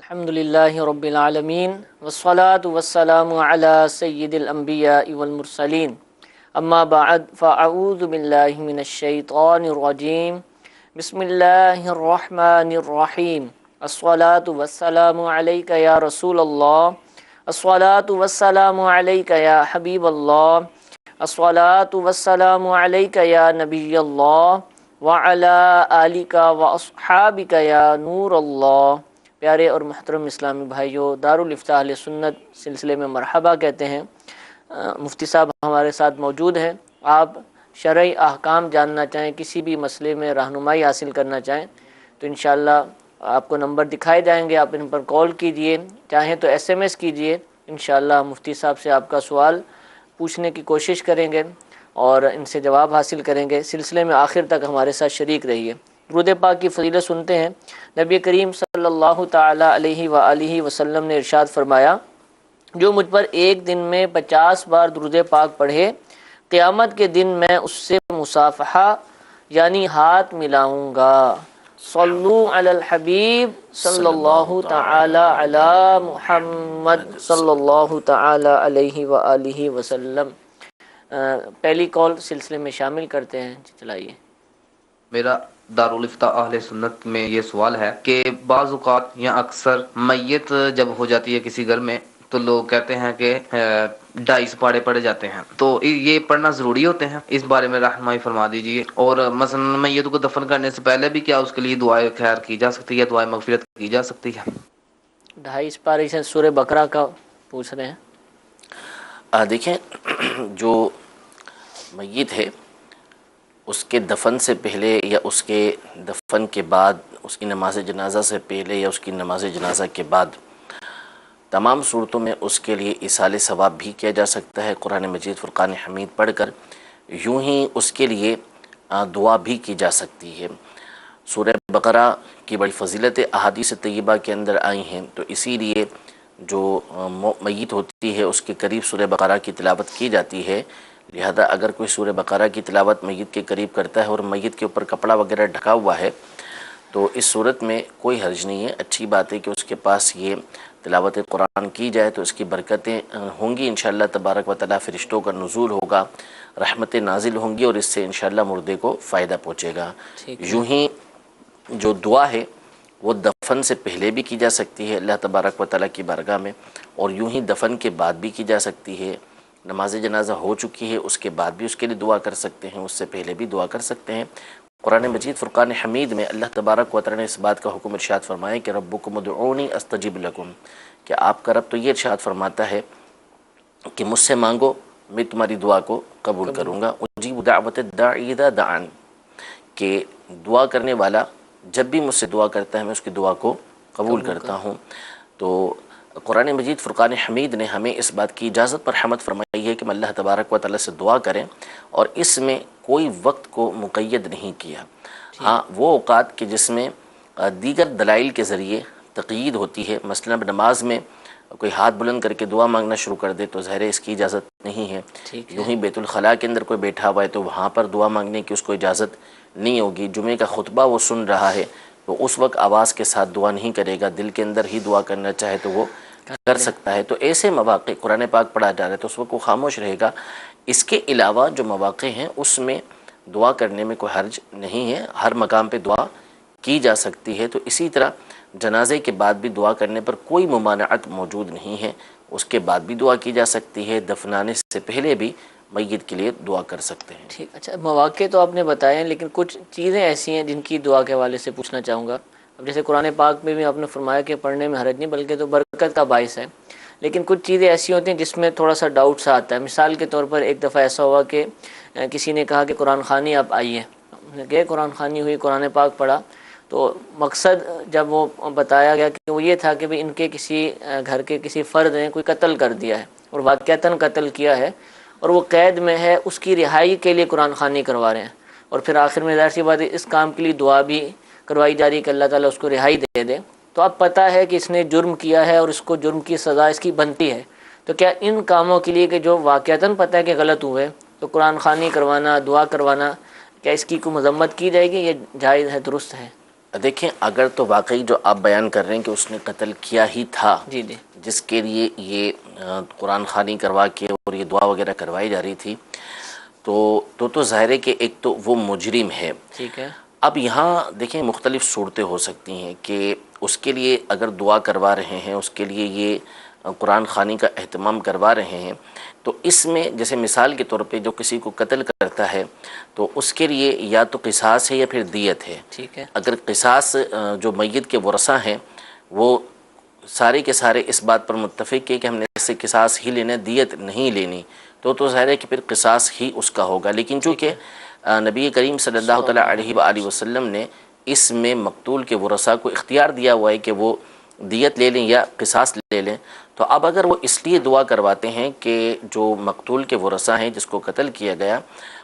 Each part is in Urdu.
الحمد للہ رب العالمین والصلاة والسلام علی سید الانبیاء والمرسلین اما بعد فاعوذ باللہ من الشیطان الرجیم بسم اللہ الرحمن الرحیم الصلاة والسلام علیک یا رسول اللہ الصلاة والسلام علیک یا حبیب اللہ الصلاة والسلام علیک یا نبی اللہ وعلی آلک واصحابک یا نور اللہ۔ پیارے اور محترم اسلامی بھائیوں، دارالفتاح اہل سنت سلسلے میں مرحبا کہتے ہیں۔ مفتی صاحب ہمارے ساتھ موجود ہیں۔ آپ شرعی احکام جاننا چاہیں، کسی بھی مسئلے میں رہنمائی حاصل کرنا چاہیں تو انشاءاللہ آپ کو نمبر دکھائے جائیں گے، آپ ان پر کال کیجئے، چاہیں تو SMS کیجئے۔ انشاءاللہ مفتی صاحب سے آپ کا سوال پوچھنے کی کوشش کریں گے اور ان سے جواب حاصل کریں گے۔ سلسلے میں آخر تک ہمارے ساتھ شریک رہیے۔ درود پاک کی فضیلت سنتے ہیں۔ نبی کریم صلی اللہ تعالی علیہ وآلہ وسلم نے ارشاد فرمایا، جو مجھ پر ایک دن میں 50 بار درود پاک پڑھے، قیامت کے دن میں اس سے مصافحہ یعنی ہاتھ ملاؤں گا۔ صلو علی الحبیب صلی اللہ تعالی علی محمد صلی اللہ تعالی علیہ وآلہ وسلم۔ پہلی کال سلسلے میں شامل کرتے ہیں، چلائیے۔ میرا دارالفتاح اہل سنت میں یہ سوال ہے کہ بعض اوقات یا اکثر میت جب ہو جاتی ہے کسی گھر میں تو لوگ کہتے ہیں کہ 2.5 پاڑے پڑے جاتے ہیں، تو یہ پڑھنا ضروری ہوتے ہیں؟ اس بارے میں رہنمائی فرما دیجیے۔ اور مثلا میت کو دفن کرنے سے پہلے بھی کیا اس کے لیے دعائے خیر کی جا سکتی ہے، دعائے مغفرت کی جا سکتی ہے؟ 2.5 پارے سے سورہ بقرہ کا پوچھ رہے ہیں۔ دیکھیں، جو میت ہے اس کے دفن سے پہلے یا اس کے دفن کے بعد، اس کی نماز جنازہ سے پہلے یا اس کی نماز جنازہ کے بعد، تمام صورتوں میں اس کے لیے ایصال ثواب بھی کیا جا سکتا ہے۔ قرآن مجید فرقان حمید پڑھ کر یوں ہی اس کے لیے دعا بھی کی جا سکتی ہے۔ سورہ بقرہ کی بڑی فضیلت احادیث طیبہ کے اندر آئی ہیں، تو اسی لیے جو میت ہوتی ہے اس کے قریب سورہ بقرہ کی تلاوت کی جاتی ہے۔ لہذا اگر کوئی سورہ بقرہ کی تلاوت میت کے قریب کرتا ہے اور میت کے اوپر کپڑا وغیرہ ڈھکا ہوا ہے تو اس صورت میں کوئی حرج نہیں ہے، اچھی بات ہے کہ اس کے پاس یہ تلاوت قرآن کی جائے تو اس کی برکتیں ہوں گی انشاءاللہ تبارک و تعالیٰ، فرشتوں کا نزول ہوگا، رحمتیں نازل ہوں گی اور اس سے انشاءاللہ مردے کو فائدہ پہنچے گا۔ یوں ہی جو دعا ہے وہ دفن سے پہلے بھی کی جا سکتی ہے اللہ تبارک و تعالیٰ کی بارگاہ میں، اور یوں ہی دفن کے بعد بھی کی جا سکتی ہے۔ نماز جنازہ ہو چکی ہے اس کے بعد بھی اس کے لیے دعا کر سکتے ہیں، اس سے پہلے بھی دعا کر سکتے ہیں۔ قرآن مجید فرقان حمید میں اللہ تبارک و تعالیٰ نے اس بات کا حکم ارشاد فرمایا کہ ربکم ادعونی استجب لکم، کہ آپ کا رب تو یہ ارشاد فرماتا ہے کہ مجھ سے مانگو میں تمہاری دعا کو قبول کروں گا۔ اجیب دعوت الداعی اذا دعان، کہ دعا کرنے والا جب بھی مجھ سے دعا کرتا ہے میں اس کی دعا کو قبول کرتا ہوں۔ تو قرآن مجید فرقان حمید نے ہمیں اس بات کی اجازت پر حمد فرمائی ہے کہ ہم اللہ تبارک و تعالیٰ سے دعا کریں، اور اس میں کوئی وقت کو مقید نہیں کیا۔ ہاں وہ اوقات کہ جس میں دیگر دلائل کے ذریعے تقیید ہوتی ہے، مثلا نماز میں کوئی ہاتھ بلند کر کے دعا مانگنا شروع کر دے تو ظاہر اس کی اجازت نہیں ہے۔ یوں ہی بیت الخلاء کے اندر کوئی بیٹھا ہوا ہے تو وہاں پر دعا مانگنے کی اس کو اجازت نہیں ہوگی۔ جمعے کا خطبہ وہ سن رہا ہے تو اس وقت آواز کے ساتھ دعا نہیں کرے گا، دل کے اندر ہی دعا کرنا چاہے تو وہ کر سکتا ہے۔ تو ایسے مواقع قرآن پاک پڑھا جا رہا ہے تو اس وقت وہ خاموش رہے گا۔ اس کے علاوہ جو مواقع ہیں اس میں دعا کرنے میں کوئی حرج نہیں ہے، ہر مقام پہ دعا کی جا سکتی ہے۔ تو اسی طرح جنازے کے بعد بھی دعا کرنے پر کوئی ممانعت موجود نہیں ہے، اس کے بعد بھی دعا کی جا سکتی ہے، دفنانے سے پہلے بھی میت کے لیے دعا کر سکتے ہیں۔ ٹھیک، اچھا مواقع تو آپ نے بتائے ہیں، لیکن کچھ چیزیں ایسی ہیں جن کی دعا کے حوالے سے پوچھنا چاہوں گا۔ اب جیسے قرآن پاک میں بھی آپ نے فرمایا کہ پڑھنے میں حرج نہیں بلکہ تو برکت کا باعث ہے، لیکن کچھ چیزیں ایسی ہوتی ہیں جس میں تھوڑا سا ڈاؤٹ سا آتا ہے۔ مثال کے طور پر ایک دفعہ ایسا ہوا کہ کسی نے کہا کہ قرآن خوانی آپ آئیے، گئے قرآن خوانی ہوئی، قرآن پاک پڑھا، تو مقصد جب وہ بتایا گیا کہ وہ یہ تھا کہ ان کے کسی گھر کے کسی فرد نے کوئی قتل کر دیا ہے اور واقعتاً قتل کیا ہے اور وہ قید میں ہے، اس کی رہائی کے لیے قرآن خوانی کروا رہے ہیں، اور پھر آخر میں ظاہر سی بات ہے اس کام کے لیے دعا بھی کروائی جا رہی ہے کہ اللہ تعالیٰ اس کو رہائی دے دے۔ تو اب پتہ ہے کہ اس نے جرم کیا ہے اور اس کو جرم کی سزا اس کی بنتی ہے، تو کیا ان کاموں کے لیے کہ جو واقعتاً پتہ ہے کہ غلط ہوئے تو قرآن خوانی کروانا، دعا کروانا، کیا اس کی کوئی مذمت کی جائے گی؟ یہ جائز ہے، درست ہے؟ دیکھیں اگر تو واقعی جو آپ بیان کر رہے ہیں کہ اس نے قتل کیا ہی تھا، جی جی جس کے لیے یہ قرآن خوانی کروا کے اور یہ دعا وغیرہ کروائی جا رہی تھی، تو ظاہر ہے کہ ایک تو وہ مجرم ہے۔ ٹھیک ہے اب یہاں دیکھیں مختلف صورتیں ہو سکتی ہیں کہ اس کے لیے اگر دعا کروا رہے ہیں، اس کے لیے یہ قرآن خوانی کا اہتمام کروا رہے ہیں، تو اس میں جیسے مثال کے طور پہ جو کسی کو قتل کرتا ہے تو اس کے لیے یا تو قصاص ہے یا پھر دیت ہے۔ ٹھیک ہے اگر قصاص جو میت کے ورثہ ہیں وہ سارے کے سارے اس بات پر متفق ہے کہ ہم نے اس سے قصاص ہی لینا، دیت نہیں لینی، تو ظاہر ہے کہ پھر قصاص ہی اس کا ہوگا۔ لیکن ٹھیک ہے چونکہ نبی کریم صلی اللہ تعالیٰ علیہ وآلہ وسلم نے اس میں مقتول کے ورثاء کو اختیار دیا ہوا ہے کہ وہ دیت لے لیں یا قصاص لے لیں، تو اب اگر وہ اس لیے دعا کرواتے ہیں کہ جو مقتول کے ورثاء ہیں جس کو قتل کیا گیا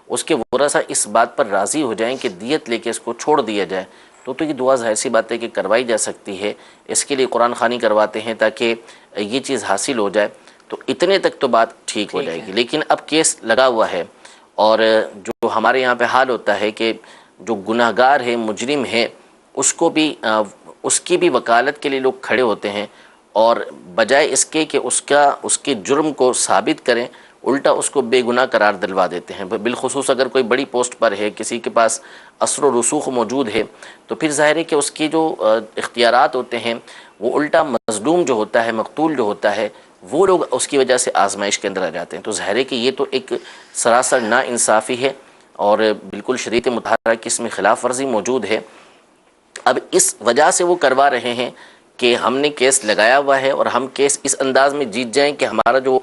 اس کے ورثاء اس بات پر راضی ہو جائیں کہ دیت لے کے اس کو چھوڑ دیا جائے، تو یہ دعا ظاہر سی بات ہے کہ کروائی جا سکتی ہے۔ اس کے لیے قرآن خوانی کرواتے ہیں تاکہ یہ چیز حاصل ہو جائے، تو اتنے تک تو بات ٹھیک ہو جائے گی۔ لیکن اب کیس لگا ہوا ہے اور جو ہمارے یہاں پہ حال ہوتا ہے کہ جو گناہ گار ہے، مجرم ہے، اس کو بھی اس کی بھی وکالت کے لیے لوگ کھڑے ہوتے ہیں، اور بجائے اس کے کہ اس کے جرم کو ثابت کریں، الٹا اس کو بے گناہ قرار دلوا دیتے ہیں۔ بالخصوص اگر کوئی بڑی پوسٹ پر ہے، کسی کے پاس اثر و رسوخ موجود ہے، تو پھر ظاہر ہے کہ اس کی جو اختیارات ہوتے ہیں وہ الٹا مظلوم جو ہوتا ہے، مقتول جو ہوتا ہے، وہ لوگ اس کی وجہ سے آزمائش کے اندر آ جاتے ہیں۔ تو ظاہر ہے کہ یہ تو ایک سراسر نا انصافی ہے اور بالکل شریعت مطہرہ کی اس میں خلاف ورزی موجود ہے۔ اب اس وجہ سے وہ کروا رہے ہیں کہ ہم نے کیس لگایا ہوا ہے اور ہم کیس اس انداز میں جیت جائیں کہ ہمارا جو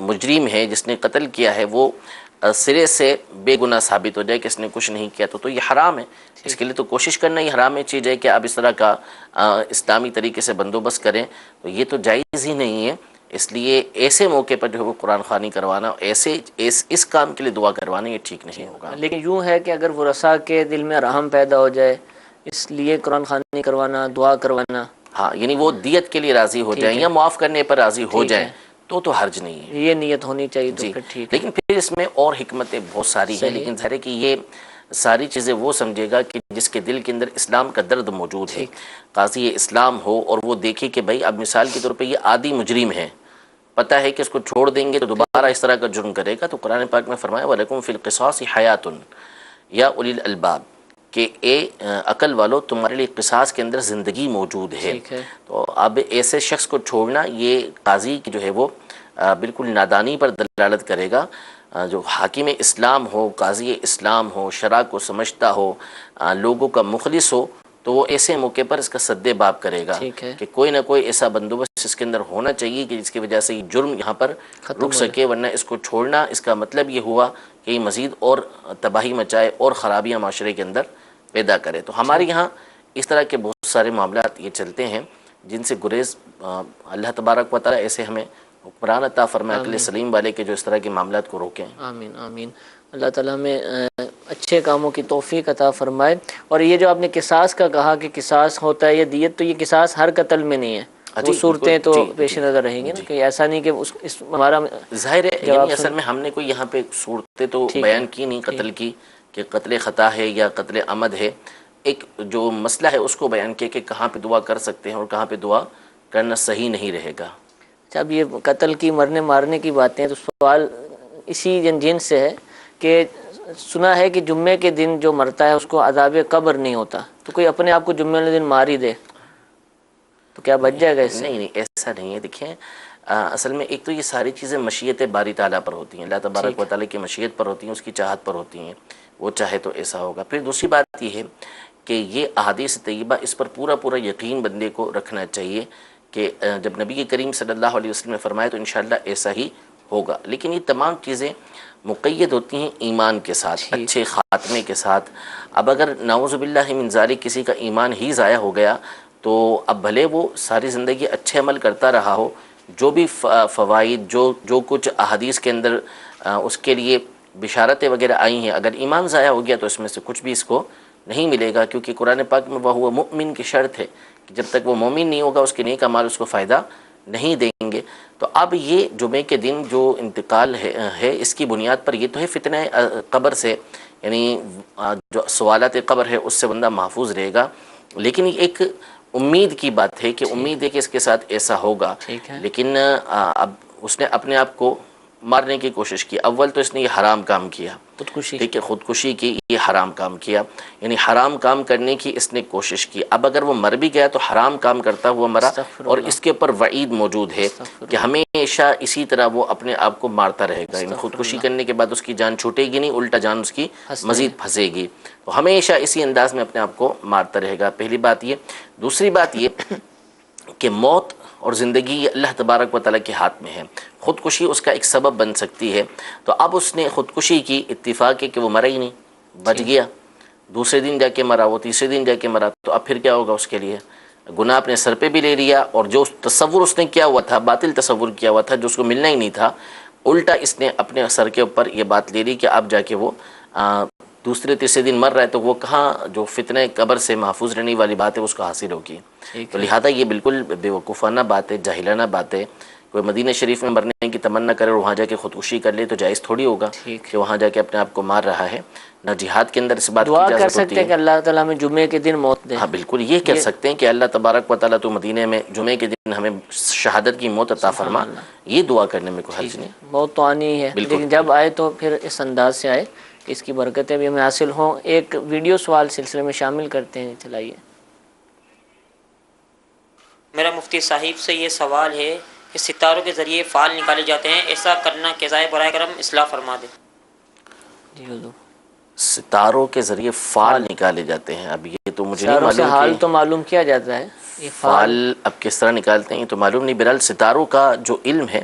مجرم ہے جس نے قتل کیا ہے وہ سرے سے بے گناہ ثابت ہو جائے کہ اس نے کچھ نہیں کیا، تو یہ حرام ہے۔ اس کے لیے تو کوشش کرنا ہی حرام ہے چیز ہے کہ آپ اس طرح کا اسلامی طریقے سے بندوبست کریں، تو یہ تو جائز ہی نہیں ہے۔ اس لیے ایسے موقع پر جو ہے وہ قرآن خوانی کروانا، اس کام کے لیے دعا کروانا یہ ٹھیک نہیں ہوگا۔ لیکن یوں ہے کہ اگر ورثاء کے دل میں رحم پیدا ہو جائے، اس لیے قرآن خوانی کروانا، دعا کروانا، ہاں یعنی وہ دیت کے لیے راضی ہو جائیں ٹھیک ہے یا معاف کرنے پر راضی ہو ٹھیک جائیں ہے، تو حرج نہیں ہے۔ یہ نیت ہونی چاہیے تو جی پھر ٹھیک ہے۔ لیکن پھر اس میں اور حکمتیں بہت ساری ہیں، صحیح، لیکن ظاہر ہے کہ یہ ساری چیزیں وہ سمجھے گا کہ جس کے دل کے اندر اسلام کا درد موجود ہے، ٹھیک قاضی اسلام ہو اور وہ دیکھے کہ بھائی اب مثال کے طور پہ یہ عادی مجرم ہے، پتہ ہے کہ اس کو چھوڑ دیں گے تو دوبارہ اس طرح کا جرم کرے گا، تو قرآن پاک میں فرمایا وَلَكُمْ فِي الْقِصَاصِ حَيَاتٌ یا اولی الالباب، کہ اے عقل والو تمہارے لیے قصاص کے اندر زندگی موجود ہے۔ ٹھیک ہے تو اب ایسے شخص کو چھوڑنا یہ قاضی کی جو ہے وہ بالکل نادانی پر دلالت کرے گا۔ جو حاکم اسلام ہو، قاضی اسلام ہو، شرع کو سمجھتا ہو، لوگوں کا مخلص ہو، تو وہ ایسے موقع پر اس کا سد باب کرے گا ٹھیک ہے، کہ کوئی نہ کوئی ایسا بندوبست اس کے اندر ہونا چاہیے کہ جس کی وجہ سے یہ جرم یہاں پر ختم رک ہو جائے۔ سکے، ورنہ اس کو چھوڑنا اس کا مطلب یہ ہوا کہ یہ مزید اور تباہی مچائے اور خرابیاں معاشرے کے اندر پیدا کرے۔ تو ہمارے یہاں اس طرح کے بہت سارے معاملات یہ چلتے ہیں جن سے گریز اللہ تبارک و تعالیٰ ایسے ہمیں حکمران عطا فرمائے، عقل سلیم والے کے جو اس طرح کے معاملات کو روکیں۔ آمین آمین۔ اللہ تعالیٰ ہمیں اچھے کاموں کی توفیق عطا فرمائے۔ اور یہ جو آپ نے قصاص کا کہا کہ قصاص ہوتا ہے یا دیت، تو یہ قصاص ہر قتل میں نہیں ہے، وہ صورتیں تو پیش نظر رہیں گی نا، کہ ایسا نہیں کہ ہمارا ظاہر ہے یعنی اصل میں ہم نے کوئی یہاں پہ صورتیں تو بیان کی نہیں قتل کی کہ قتل خطا ہے یا قتل عمد ہے، ایک جو مسئلہ ہے اس کو بیان کیا کہ کہاں پہ دعا کر سکتے ہیں اور کہاں پہ دعا کرنا صحیح نہیں رہے گا۔ اب یہ قتل کی مرنے مارنے کی باتیں، تو سوال اسی جن سے ہے کہ سنا ہے کہ جمعے کے دن جو مرتا ہے اس کو عذاب قبر نہیں ہوتا، تو کوئی اپنے آپ کو جمعے والے دن مار ہی دے تو کیا بچ جائے گا اس سے؟ نہیں ایسا نہیں ہے۔ دیکھیں اصل میں ایک تو یہ ساری چیزیں مشیت باری تعالیٰ پر ہوتی ہیں، اللہ تبارک و تعالیٰ کی مشیت پر ہوتی ہیں، اس کی چاہت پر ہوتی ہیں، وہ چاہے تو ایسا ہوگا۔ پھر دوسری بات یہ ہے کہ یہ احادیث طیبہ اس پر پورا یقین بندے کو رکھنا چاہیے کہ جب نبی کریم صلی اللہ علیہ وسلم نے فرمایا تو انشاءاللہ ایسا ہی ہوگا۔ لیکن یہ تمام چیزیں مقید ہوتی ہیں ایمان کے ساتھ، اچھے خاتمے کے ساتھ۔ اب اگر نعوذ باللہ من ذالک کسی کا ایمان ہی ضائع ہو گیا تو اب بھلے وہ ساری زندگی اچھے عمل کرتا رہا ہو، جو بھی فوائد جو کچھ احادیث کے اندر اس کے لیے بشارتیں وغیرہ آئی ہیں، اگر ایمان ضائع ہو گیا تو اس میں سے کچھ بھی اس کو نہیں ملے گا، کیونکہ قرآن پاک میں وہ مؤمن کی شرط ہے کہ جب تک وہ مومن نہیں ہوگا اس کے نیک اعمال اس کو فائدہ نہیں دیں گے۔ تو اب یہ جمعے کے دن جو انتقال ہے اس کی بنیاد پر یہ تو ہے فتنہ قبر سے، یعنی جو سوالات قبر ہے اس سے بندہ محفوظ رہے گا، لیکن ایک امید کی بات ہے کہ امید ہے کہ اس کے ساتھ ایسا ہوگا، ٹھیک ہے، لیکن اب اس نے اپنے آپ کو مارنے کی کوشش کی۔ اول تو اس نے یہ حرام کام کیا، خودکشی، ٹھیک ہے، خودکشی کی، یہ حرام کام کیا، یعنی حرام کام کرنے کی اس نے کوشش کی۔ اب اگر وہ مر بھی گیا تو حرام کام کرتا ہوا مرا، استغفر اور اللہ، اس کے اوپر وعید موجود ہے استغفر کہ اللہ، ہمیشہ اسی طرح وہ اپنے آپ کو مارتا رہے گا، یعنی استغفر خودکشی اللہ، کرنے کے بعد اس کی جان چھوٹے گی نہیں، الٹا جان اس کی ہنسنے مزید پھنسے گی، تو ہمیشہ اسی انداز میں اپنے آپ کو مارتا رہے گا۔ پہلی بات یہ۔ دوسری بات یہ کہ موت اور زندگی یہ اللہ تبارک و تعالیٰ کے ہاتھ میں ہے، خودکشی اس کا ایک سبب بن سکتی ہے، تو اب اس نے خودکشی کی، اتفاق ہے کہ وہ مرا ہی نہیں، بچ ٹھیک، گیا، دوسرے دن جا کے مرا، وہ تیسرے دن جا کے مرا، تو اب پھر کیا ہوگا اس کے لیے؟ گناہ اپنے سر پہ بھی لے لیا، اور جو تصور اس نے کیا ہوا تھا، باطل تصور کیا ہوا تھا جو اس کو ملنا ہی نہیں تھا، الٹا اس نے اپنے سر کے اوپر یہ بات لے لی کہ اب جا کے وہ دوسرے تیسرے دن مر رہا ہے، تو وہ کہاں جو فتنہ قبر سے محفوظ رہنے والی بات ہے اس کو حاصل ہوگی۔ ٹھیک تو ہے، لہذا یہ بالکل بیوقوفانہ بات ہے، جاہلانہ بات ہے۔ کوئی مدینہ شریف میں مرنے کی تمنا کرے اور وہاں جا کے خودکشی کر لے تو جائز تھوڑی ہوگا ٹھیک کہ ہے، وہاں جا کے اپنے آپ کو مار رہا ہے، نہ جہاد کے اندر اس بات کی دعا کر اجازت سکتے ہوتی ہیں ہے۔ کہ اللہ تعالیٰ میں جمعے کے دن موت دے، ہاں بالکل یہ کہہ سکتے ہیں کہ اللہ تبارک و تعالیٰ تو مدینہ میں جمعے کے دن ہمیں شہادت کی موت عطا سبحان فرما، اللہ، یہ دعا کرنے میں کوئی حرج ٹھیک ہے، نہیں۔ موت تو آنی ہی ہے، بالکل لیکن جب آئے تو پھر اس انداز سے آئے کہ اس کی برکتیں بھی ہمیں حاصل ہوں۔ ایک ویڈیو سوال سلسلے میں شامل کرتے ہیں، چلائیے۔ میرا مفتی صاحب سے یہ سوال ہے کہ ستاروں کے ذریعے فال نکالے جاتے ہیں، ایسا کرنا کیسا ہے؟ براہ کرم اصلاح فرما دیں۔ جی حضور، ستاروں کے ذریعے فال فال، نکالے جاتے ہیں، اب یہ تو مجھے نہیں ستاروں سے معلوم کہ حال تو معلوم کیا جاتا ہے، یہ فال اب کس طرح نکالتے ہیں یہ تو معلوم نہیں۔ بہرحال ستاروں کا جو علم ہے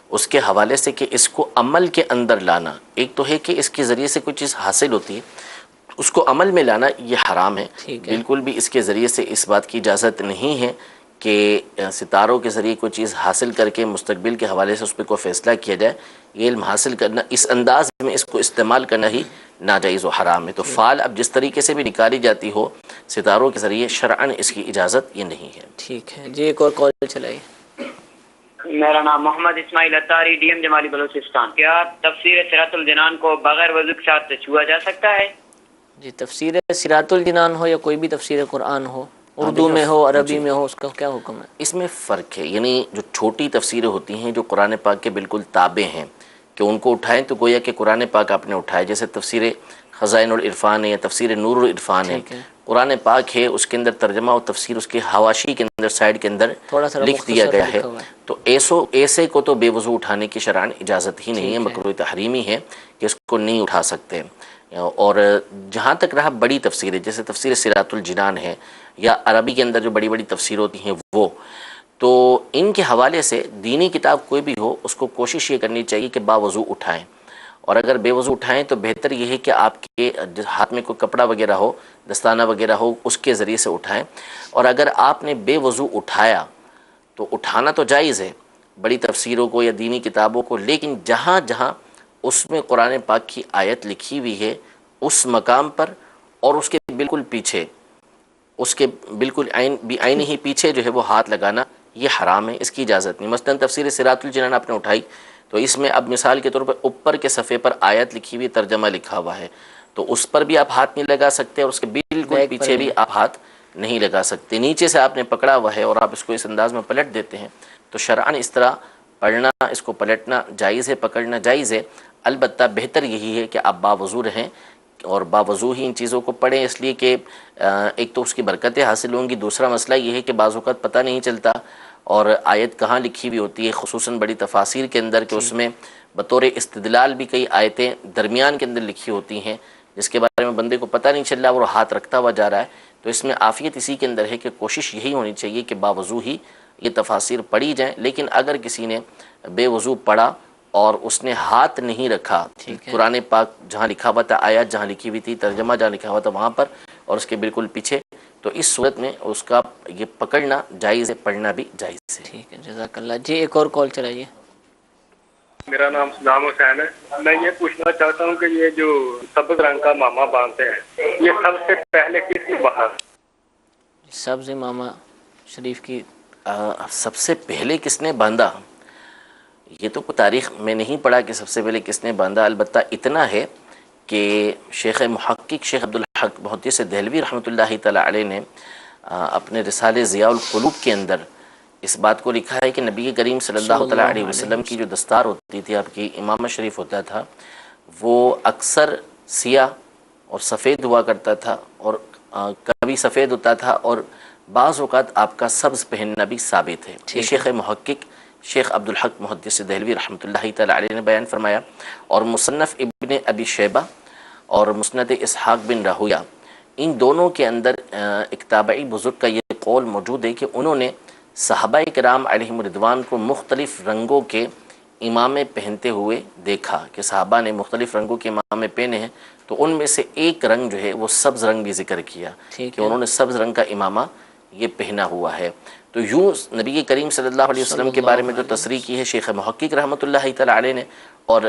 اس کے حوالے سے کہ اس کو عمل کے اندر لانا، ایک تو ہے کہ اس کے ذریعے سے کوئی چیز حاصل ہوتی ہے، اس کو عمل میں لانا یہ حرام ہے، ٹھیک ہے، بالکل بھی اس کے ذریعے سے اس بات کی اجازت نہیں ہے کہ ستاروں کے ذریعے کوئی چیز حاصل کر کے مستقبل کے حوالے سے اس پہ کوئی فیصلہ کیا جائے، یہ علم حاصل کرنا اس انداز میں اس کو استعمال کرنا ہی ناجائز و حرام ہے۔ تو فال اب جس طریقے سے بھی نکالی جاتی ہو ستاروں کے ذریعے، شرعاً اس کی اجازت یہ نہیں ہے۔ ٹھیک ہے جی، ایک اور کال چلائیے۔ میرا نام محمد اسماعیل اتاری، ڈی ایم جمالی بلوچستان۔ کیا تفسیر صراط الجنان کو بغیر وضو کے ساتھ چھوا جا سکتا ہے؟ جی، تفسیر صراط الجنان ہو یا کوئی بھی تفسیر قرآن ہو، اردو میں ہو عربی میں ہو، اس کا کیا حکم ہے؟ اس میں فرق ہے، یعنی جو چھوٹی تفسیریں ہوتی ہیں جو قرآن پاک کے بالکل تابع ہیں کہ ان کو اٹھائیں تو گویا کہ قرآن پاک آپ نے اٹھائے، جیسے تفسیر خزائن العرفان ہے یا تفسیر نور العرفان ہے، ٹھیک ہے، قرآن پاک ہے، اس کے اندر ترجمہ اور تفسیر اس کے حواشی کے اندر سائڈ کے اندر تھوڑا سا لکھ دیا مختصر گیا ہے، لکھا ہوا ہے، تو ایسے کو تو بے وضو اٹھانے کی شرعاً اجازت ہی نہیں ہے، ٹھیک ہے، مکروہ تحریمی ہے کہ اس کو نہیں اٹھا سکتے۔ اور جہاں تک رہا بڑی تفسیریں جیسے تفسیر صراط الجنان ہے یا عربی کے اندر جو بڑی بڑی تفسیر ہوتی ہیں وہ، تو ان کے حوالے سے دینی کتاب کوئی بھی ہو اس کو کوشش یہ کرنی چاہیے کہ باوضو اٹھائیں، اور اگر بے وضو اٹھائیں تو بہتر یہ ہے کہ آپ کے ہاتھ میں کوئی کپڑا وغیرہ ہو، دستانہ وغیرہ ہو، اس کے ذریعے سے اٹھائیں۔ اور اگر آپ نے بے وضو اٹھایا تو اٹھانا تو جائز ہے بڑی تفسیروں کو یا دینی کتابوں کو، لیکن جہاں جہاں اس میں قرآن پاک کی آیت لکھی ہوئی ہے اس مقام پر اور اس کے بالکل پیچھے، اس کے بالکل عین ہی پیچھے جو ہے وہ ہاتھ لگانا یہ حرام ہے، اس کی اجازت نہیں۔ مثلا تفسیر صراط الجنان آپ نے اٹھائی تو اس میں اب مثال کے طور پر اوپر کے صفحے پر آیت لکھی ہوئی، ترجمہ لکھا ہوا ہے، تو اس پر بھی آپ ہاتھ نہیں لگا سکتے اور اس کے بالکل بیک پر پیچھے بھی نہیں، آپ ہاتھ نہیں لگا سکتے۔ نیچے سے آپ نے پکڑا ہوا ہے اور آپ اس کو اس انداز میں پلٹ دیتے ہیں تو شرعاً اس طرح پڑھنا، اس کو پلٹنا جائز ہے، پکڑنا جائز ہے، البتہ بہتر یہی ہے کہ آپ باوضو رہیں اور باوضو ہی ان چیزوں کو پڑھیں، اس لیے کہ ایک تو اس کی برکتیں حاصل ہوں گی، دوسرا مسئلہ یہ ہے کہ بعض اوقات پتہ نہیں چلتا اور آیت کہاں لکھی ہوئی ہوتی ہے، خصوصاً بڑی تفاسیر کے اندر کہ اس میں بطور استدلال بھی کئی آیتیں درمیان کے اندر لکھی ہوتی ہیں جس کے بارے میں بندے کو پتہ نہیں چل رہا اور وہ ہاتھ رکھتا ہوا جا رہا ہے، تو اس میں عافیت اسی کے اندر ہے کہ کوشش یہی ہونی چاہیے کہ باوضو ہی یہ تفاسیر پڑھی جائیں۔ لیکن اگر کسی نے بے وضو پڑھا اور اس نے ہاتھ نہیں رکھا ٹھیک ہے، قرآن پاک جہاں لکھا ہوا تھا، آیات جہاں لکھی ہوئی تھی، ترجمہ جہاں لکھا ہوا تھا وہاں پر اور اس کے بالکل پیچھے، تو اس صورت میں اس کا یہ پکڑنا جائز ہے، پڑھنا بھی جائز ہے۔ ٹھیک ہے، جزاک اللہ۔ جی ایک اور کال چلائیے۔ میرا نام صدام حسین ہے۔ میں یہ پوچھنا چاہتا ہوں کہ یہ جو سبز رنگ کا ماما باندھتے ہیں یہ سب سے پہلے کس کی بات؟ سبز ماما شریف کی سب سے پہلے کس نے باندھا یہ تو کوئی تاریخ میں نہیں پڑھا کہ سب سے پہلے کس نے باندھا، البتہ اتنا ہے کہ شیخ محقق شیخ عبدالحق عبدالحق محدث دہلوی رحمۃ اللہ تعالی علیہ نے اپنے رسالے ضیاء القلوب کے اندر اس بات کو لکھا ہے کہ نبی کریم صلی اللہ تعالی علیہ وسلم کی جو دستار ہوتی تھی، آپ کی امامہ شریف ہوتا تھا، وہ اکثر سیاہ اور سفید ہوا کرتا تھا، اور کبھی سفید ہوتا تھا، اور بعض اوقات آپ کا سبز پہننا بھی ثابت ہے۔ یہ شیخ محقق شیخ عبدالحق محدث دہلوی رحمۃ اللہ تعالی علیہ نے بیان فرمایا، اور مصنف ابن ابی شیبہ اور مسند اسحاق بن راہویہ، ان دونوں کے اندر ایک تابعی بزرگ کا یہ قول موجود ہے کہ انہوں نے صحابہ کرام علیہم رضوان کو مختلف رنگوں کے امامے پہنتے ہوئے دیکھا، کہ صحابہ نے مختلف رنگوں کے امامے پہنے ہیں، تو ان میں سے ایک رنگ جو ہے وہ سبز رنگ بھی ذکر کیا کہ انہوں نے سبز رنگ کا امامہ یہ پہنا ہوا ہے۔ تو یوں نبی کریم صلی اللہ علیہ وسلم کے بارے میں جو تصریح کی ہے شیخ محقق رحمۃ اللہ تعالی علیہ نے، اور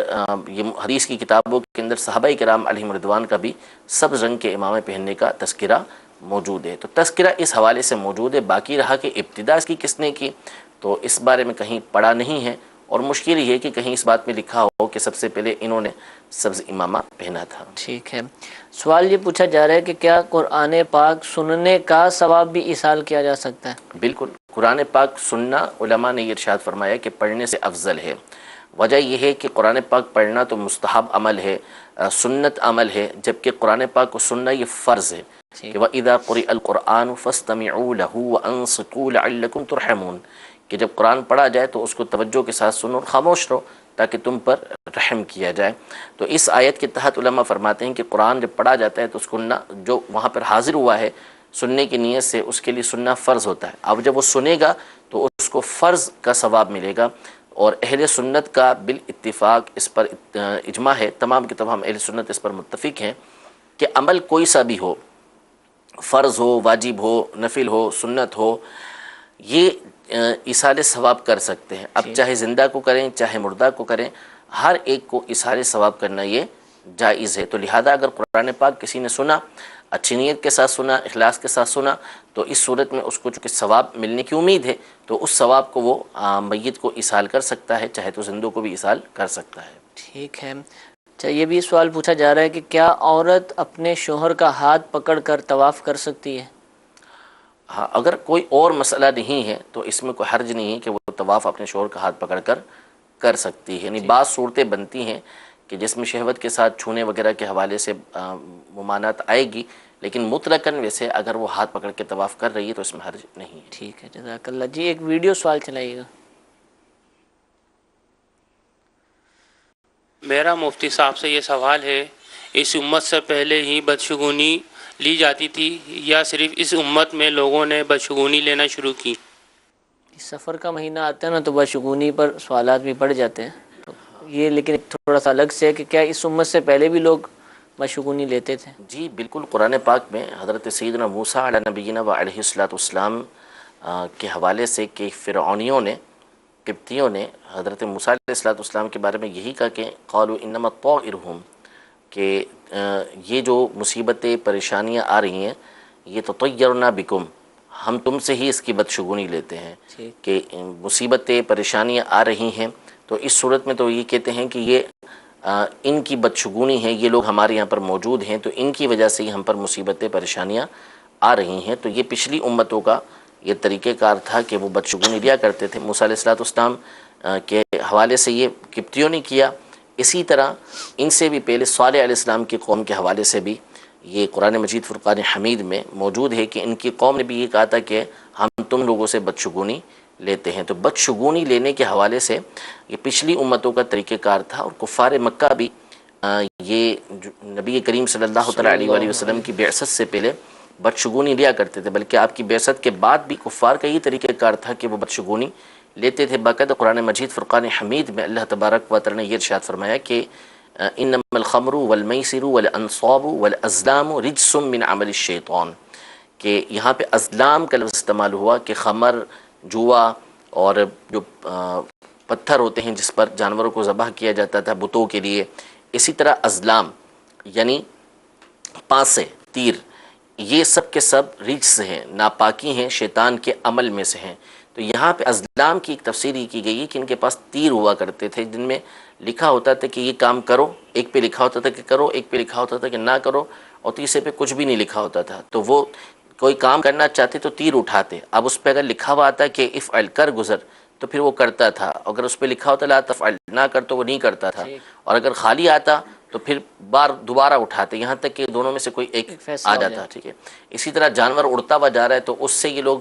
یہ حدیث کی کتابوں کے اندر صحابہ کرام علیہم رضوان کا بھی سبز رنگ کے امامے پہننے کا تذکرہ موجود ہے۔ تو تذکرہ اس حوالے سے موجود ہے، باقی رہا کہ ابتدا اس کی کس نے کی، تو اس بارے میں کہیں پڑھا نہیں ہے، اور مشکل یہ ہے کہ کہیں اس بات میں لکھا ہو کہ سب سے پہلے انہوں نے سبز امامہ پہنا تھا۔ ٹھیک ہے، سوال یہ پوچھا جا رہا ہے کہ کیا قرآن پاک سننے کا ثواب بھی ایصال کیا جا سکتا ہے؟ بالکل، قرآن پاک سننا علماء نے یہ ارشاد فرمایا کہ پڑھنے سے افضل ہے۔ وجہ یہ ہے کہ قرآن پاک پڑھنا تو مستحب عمل ہے، سنت عمل ہے، جبکہ قرآن پاک کو سننا یہ فرض ہے کہ وَإِذَا قُرِئَ الْقُرْآنُ فَاسْتَمِعُوا لَهُ وَأَنصِتُوا لَعَلَّكُمْ تُرْحَمُونَ، کہ جب قرآن پڑھا جائے تو اس کو توجہ کے ساتھ سنو اور خاموش رہو تاکہ تم پر رحم کیا جائے۔ تو اس آیت کے تحت علماء فرماتے ہیں کہ قرآن جب پڑھا جاتا ہے تو اس کو جو وہاں پر حاضر ہوا ہے سننے کی نیت سے، اس کے لیے سننا فرض ہوتا ہے۔ اب جب وہ سنے گا تو اس کو فرض کا ثواب ملے گا، اور اہل سنت کا بالاتفاق اس پر اجماع ہے، تمام کے تمام اہل سنت اس پر متفق ہیں کہ عمل کوئی سا بھی ہو، فرض ہو، واجب ہو، نفل ہو، سنت ہو، یہ ایصال ثواب کر سکتے ہیں۔ اب چاہے زندہ کو کریں چاہے مردہ کو کریں، ہر ایک کو ایصال ثواب کرنا یہ جائز ہے۔ تو لہذا اگر قرآن پاک کسی نے سنا، اچھی نیت کے ساتھ سنا، اخلاص کے ساتھ سنا، تو اس صورت میں اس کو چونکہ ثواب ملنے کی امید ہے تو اس ثواب کو وہ میت کو ایصال کر سکتا ہے، چاہے تو زندوں کو بھی ایصال کر سکتا ہے۔ ٹھیک ہے، اچھا یہ بھی سوال پوچھا جا رہا ہے کہ کیا عورت اپنے شوہر کا ہاتھ پکڑ کر طواف کر سکتی ہے؟ ہاں، اگر کوئی اور مسئلہ نہیں ہے تو اس میں کوئی حرج نہیں ہے کہ وہ طواف اپنے شوہر کا ہاتھ پکڑ کر کر سکتی ہے۔ یعنی بعض صورتیں بنتی ہیں کہ جس میں شہوت کے ساتھ چھونے وغیرہ کے حوالے سے ممانعت آئے گی، لیکن مطلقاً ویسے اگر وہ ہاتھ پکڑ کے طواف کر رہی ہے تو اس میں حرج نہیں ہے۔ ٹھیک ہے، جزاک اللہ۔ جی ایک ویڈیو سوال چلائیے گا۔ میرا مفتی صاحب سے یہ سوال ہے، اس امت سے پہلے ہی بدشگونی لی جاتی تھی یا صرف اس امت میں لوگوں نے بدشگونی لینا شروع کی؟ سفر کا مہینہ آتا ہے نا تو بدشگونی پر سوالات بھی بڑھ جاتے ہیں، تو یہ لیکن تھوڑا سا الگ سے ہے کہ کیا اس امت سے پہلے بھی لوگ بدشگونی لیتے تھے؟ جی بالکل، قرآن پاک میں حضرت سیدنا موسیٰ علیہ نبینا و علیہ السلام کے حوالے سے کہ فرعونیوں نے، قبطیوں نے حضرت موسیٰ علیہ السلام کے بارے میں یہی کہا کہ قالوا انما طائرہم، کہ یہ جو مصیبتیں پریشانیاں آ رہی ہیں یہ تطیرنا بکم، ہم تم سے ہی اس کی بدشگونی لیتے ہیں، کہ مصیبتیں پریشانیاں آ رہی ہیں تو اس صورت میں تو یہ کہتے ہیں کہ یہ ان کی بدشگونی ہے، یہ لوگ ہمارے یہاں پر موجود ہیں تو ان کی وجہ سے ہی ہم پر مصیبتیں پریشانیاں آ رہی ہیں۔ تو یہ پچھلی امتوں کا یہ طریقہ کار تھا کہ وہ بدشگونی لیا کرتے تھے۔ موسیٰ علیہ السلام کے حوالے سے یہ قبطیوں نے کیا، اسی طرح ان سے بھی پہلے صالح علیہ السلام کی قوم کے حوالے سے بھی یہ قرآن مجید فرقان حمید میں موجود ہے کہ ان کی قوم نے بھی یہ کہا تھا کہ ہم تم لوگوں سے بدشگونی لیتے ہیں۔ تو بدشگونی لینے کے حوالے سے یہ پچھلی امتوں کا طریقہ کار تھا، اور کفار مکہ بھی یہ نبی کریم صلی اللہ علیہ وآلہ وسلم کی بعثت سے پہلے بدشگونی لیا کرتے تھے، بلکہ آپ کی بعثت کے بعد بھی کفار کا یہ طریقہ کار تھا کہ وہ بدشگونی لیتے تھے۔ باقاعدہ قرآن مجید فرقان حمید میں اللہ تبارک و تعالی نے یہ ارشاد فرمایا کہ انما الخمر والمیسر والانصاب والازلام رجس من عمل الشیطان، کہ یہاں پہ ازلام کا لفظ استعمال ہوا کہ خمر، جوا اور جو پتھر ہوتے ہیں جس پر جانوروں کو ذبح کیا جاتا تھا بتوں کے لیے، اسی طرح ازلام یعنی پانسے، تیر، یہ سب کے سب رجس ہیں، ناپاکی ہیں، شیطان کے عمل میں سے ہیں۔ تو یہاں پہ ازلام کی ایک تفسیر یہ کی گئی ہے کہ ان کے پاس تیر ہوا کرتے تھے جن میں لکھا ہوتا تھا کہ یہ کام کرو، ایک پہ لکھا ہوتا تھا کہ کرو، ایک پہ لکھا ہوتا تھا کہ نہ کرو، اور تیسرے پہ کچھ بھی نہیں لکھا ہوتا تھا، تو وہ کوئی کام کرنا چاہتے تو تیر اٹھاتے، اب اس پہ اگر لکھا ہوا آتا کہ افعل کر گزر تو پھر وہ کرتا تھا، اگر اس پہ لکھا ہوتا لا تفعل نہ کر تو وہ نہیں کرتا تھا، اور اگر خالی آتا تو پھر دوبارہ اٹھاتے، یہاں تک کہ دونوں میں سے کوئی ایک فیصلہ آ ہو جاتا. جائے. ٹھیک ہے. اسی طرح جانور اڑتا ہوا جا رہا ہے تو اس سے یہ لوگ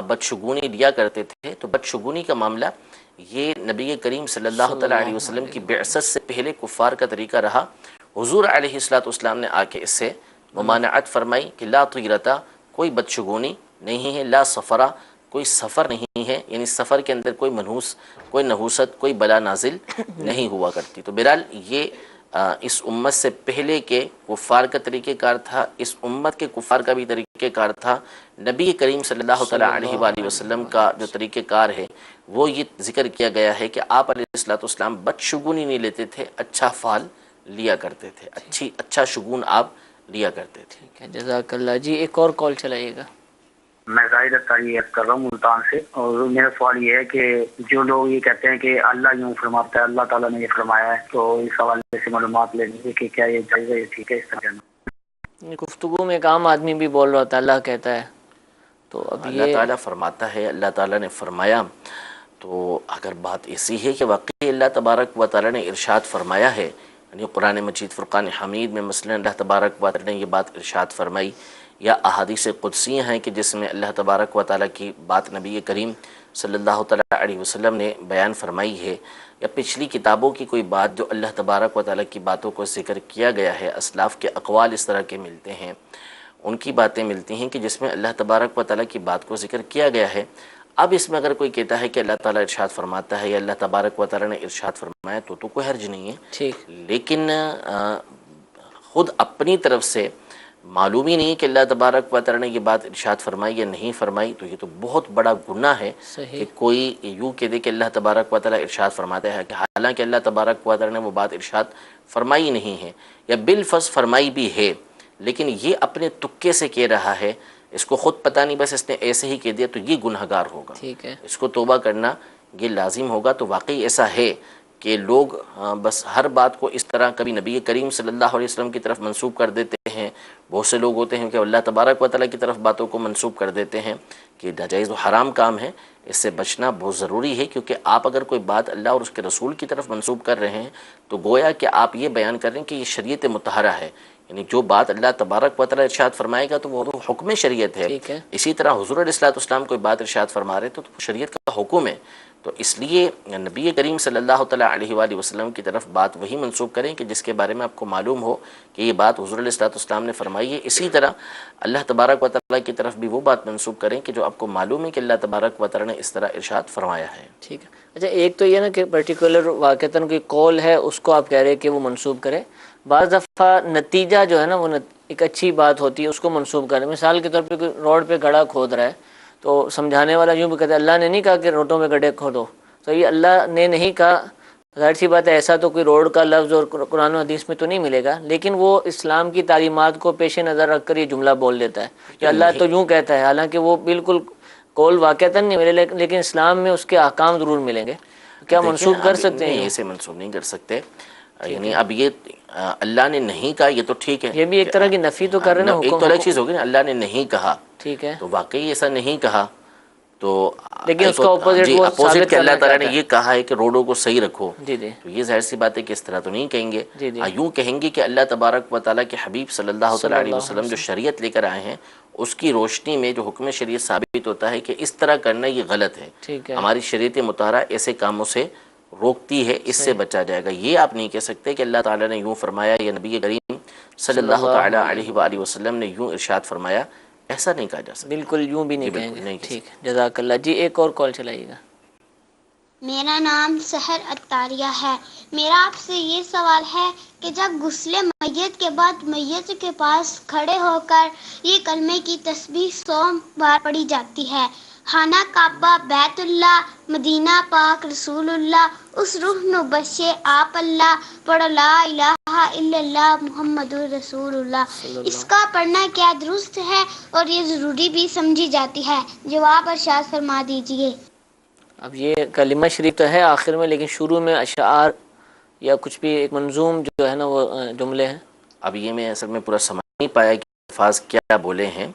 بدشگونی لیا کرتے تھے. تو بدشگونی کا معاملہ یہ نبی کریم صلی اللہ تعالیٰ علیہ وسلم کی بعثت سے پہلے کفار کا طریقہ رہا. حضور علیہ السلام نے آ کے اس سے ممانعت فرمائی کہ لا طیرتا، کوئی بدشگونی نہیں ہے، لا سفرہ، کوئی سفر نہیں ہے، یعنی سفر کے اندر کوئی منحوس، کوئی نحوست، کوئی بلا نازل نہیں ہوا کرتی. تو بہرحال یہ اس امت سے پہلے کے کفار کا طریقہ کار تھا، اس امت کے کفار کا بھی طریقہ کار تھا. نبی کریم صلی اللہ تعالیٰ علیہ وآلہ وسلم کا جو طریقہ کار ہے وہ یہ ذکر کیا گیا ہے کہ آپ علیہ السلام بدشگونی نہیں لیتے تھے، اچھا فعل لیا کرتے تھے، اچھا شگون آپ لیا کرتے تھے. ٹھیک ہے، جزاک اللہ. جی ایک اور کال چلائیے گا. میں ظاہر تعریف کر رہا ہوں ملتان سے، اور میرا سوال یہ ہے کہ جو لوگ یہ کہتے ہیں کہ اللہ یوں فرماتا ہے، اللہ تعالیٰ نے یہ فرمایا ہے، تو اس حوالے سے معلومات لینی ہے کہ کیا یہ جائز ہے، ٹھیک ہے اس طرح کہنا. گفتگو میں ایک عام آدمی بھی بول رہا تھا اللہ کہتا ہے، تو اب اللہ تعالیٰ فرماتا ہے، اللہ تعالیٰ نے فرمایا. تو اگر بات ایسی ہے کہ واقعی اللہ تبارک و تعالیٰ نے ارشاد فرمایا ہے، یعنی قرآن مجید فرقان حمید میں مثلا اللہ تبارک و تعالیٰ نے یہ بات ارشاد فرمائی، یا احادیث قدسیہ ہیں کہ جس میں اللہ تبارک و تعالیٰ کی بات نبی کریم صلی اللہ تعالیٰ علیہ وسلم نے بیان فرمائی ہے، یا پچھلی کتابوں کی کوئی بات جو اللہ تبارک و تعالیٰ کی باتوں کو ذکر کیا گیا ہے، اسلاف کے اقوال اس طرح کے ملتے ہیں، ان کی باتیں ملتی ہیں کہ جس میں اللہ تبارک و تعالیٰ کی بات کو ذکر کیا گیا ہے. اب اس میں اگر کوئی کہتا ہے کہ اللہ تعالیٰ ارشاد فرماتا ہے یا اللہ تبارک و تعالیٰ نے ارشاد فرمایا تو کوئی حرج نہیں ہے. ٹھیک. لیکن خود اپنی طرف سے معلوم ہی نہیں کہ اللہ تبارک و تعالیٰ نے یہ بات ارشاد فرمائی یا نہیں فرمائی، تو یہ تو بہت بڑا گناہ ہے کہ کوئی یوں کہہ دے کہ اللہ تبارک و تعالیٰ ارشاد فرماتا ہے، کہ حالانکہ اللہ تبارک و تعالیٰ نے وہ بات ارشاد فرمائی نہیں ہے، یا بالفرض فرمائی بھی ہے لیکن یہ اپنے تکے سے کہہ رہا ہے، اس کو خود پتہ نہیں، بس اس نے ایسے ہی کہہ دیا، تو یہ گنہگار ہوگا. ٹھیک ہے. اس کو توبہ کرنا یہ لازم ہوگا. تو واقعی ایسا ہے کہ لوگ بس ہر بات کو اس طرح کبھی نبی کریم صلی اللہ علیہ وسلم کی طرف منسوب کر دیتے ہیں. بہت سے لوگ ہوتے ہیں کہ اللہ تبارک و تعالیٰ کی طرف باتوں کو منسوب کر دیتے ہیں کہ ناجائز و حرام کام ہے. اس سے بچنا بہت ضروری ہے، کیونکہ آپ اگر کوئی بات اللہ اور اس کے رسول کی طرف منسوب کر رہے ہیں تو گویا کہ آپ یہ بیان کر رہے ہیں کہ یہ شریعت مطہرہ ہے، یعنی جو بات اللہ تبارک و تعالیٰ ارشاد فرمائے گا تو وہ حکم شریعت ہے. اسی طرح حضور علیہ السلام کوئی بات ارشاد فرما رہے تو شریعت کا حکم ہے. تو اس لیے نبی کریم صلی اللہ تعالیٰ علیہ وآلہ وسلم کی طرف بات وہی منسوب کریں کہ جس کے بارے میں آپ کو معلوم ہو کہ یہ بات حضور علیہ السلام نے فرمائی ہے. اسی طرح اللہ تبارک و تعالیٰ کی طرف بھی وہ بات منسوب کریں کہ جو آپ کو معلوم ہے کہ اللہ تبارک و تعالیٰ نے اس طرح ارشاد فرمایا ہے. ٹھیک ہے. اچھا ایک تو یہ نا کہ پرٹیکولر واقعتاً کوئی قول ہے اس کو آپ کہہ رہے ہیں کہ وہ منسوب کرے. بعض دفعہ نتیجہ جو ہے نا وہ ایک اچھی بات ہوتی ہے اس کو منسوب کرے. مثال کے طور پہ کوئی روڈ پہ گڑھا کھود رہا ہے تو سمجھانے والا یوں بھی کہتا ہے اللہ نے نہیں کہا کہ روڈوں میں گڈھے کھودو، تو یہ اللہ نے نہیں کہا، ظاہر سی بات ہے ایسا تو کوئی روڈ کا لفظ اور قرآن و حدیث میں تو نہیں ملے گا، لیکن وہ اسلام کی تعلیمات کو پیش نظر رکھ کر یہ جملہ بول دیتا ہے کہ اللہ تو یوں کہتا ہے، حالانکہ وہ بالکل قول واقعتاً نہیں ملے، لیکن اسلام میں اس کے احکام ضرور ملیں گے. کیا منسوب کر سکتے ہیں؟ ایسے منسوب نہیں کر سکتے. یعنی اب یہ اللہ نے نہیں کہا یہ تو ٹھیک ہے، یہ بھی ایک طرح کی نفی تو کر رہے ہیں. ایک تو الگ چیز ہوگی نا، اللہ نے نہیں کہا، ٹھیک ہے، تو واقعی ایسا نہیں کہا، تو لیکن اس کا اپوزٹ کہ اللہ تعالیٰ نے یہ کہا ہے کہ روڈوں کو صحیح رکھو، جی جی، تو یہ ظاہر سی بات ہے کہ اس طرح تو نہیں کہیں گے. جی جی، یوں کہیں گے کہ اللہ تبارک و تعالیٰ کے حبیب صلی اللہ تعالیٰ علیہ وسلم جو شریعت لے کر آئے ہیں اس کی روشنی میں جو حکم شریعت ثابت ہوتا ہے کہ اس طرح کرنا یہ غلط ہے، ٹھیک ہے، ہماری شریعت مطہرہ ایسے کاموں سے روکتی ہے، اس سے بچا جائے گا. یہ آپ نہیں کہہ سکتے کہ اللہ تعالیٰ نے یوں فرمایا یا نبی کریم صلی اللہ تعالیٰ علیہ وآلہ وسلم نے یوں ارشاد فرمایا، ایسا نہیں کہا جا سکتا. بالکل یوں بھی نہیں کہیں گے. ٹھیک ہے، جزاک اللہ. جی ایک اور کال چلائیے گا. میرا نام سحر اتاریہ ہے. میرا آپ سے یہ سوال ہے کہ جب غسل میت کے بعد میت کے پاس کھڑے ہو کر یہ کلمے کی تسبیح 100 بار پڑھی جاتی ہے، خانہ کعبہ، بیت اللہ، مدینہ پاک، رسول اللہ، اس روح نو بخشے آپ اللہ، پڑھو لا الہ الا اللہ محمد رسول اللہ، اس کا پڑھنا کیا درست ہے اور یہ ضروری بھی سمجھی جاتی ہے؟ جواب ارشاد فرما دیجئے. اب یہ کلمہ شریف تو ہے آخر میں، لیکن شروع میں اشعار یا کچھ بھی ایک منظوم جو ہے نا وہ جملے ہیں. اب یہ میں اصل میں پورا سمجھ نہیں پایا کہ الفاظ کیا بولے ہیں.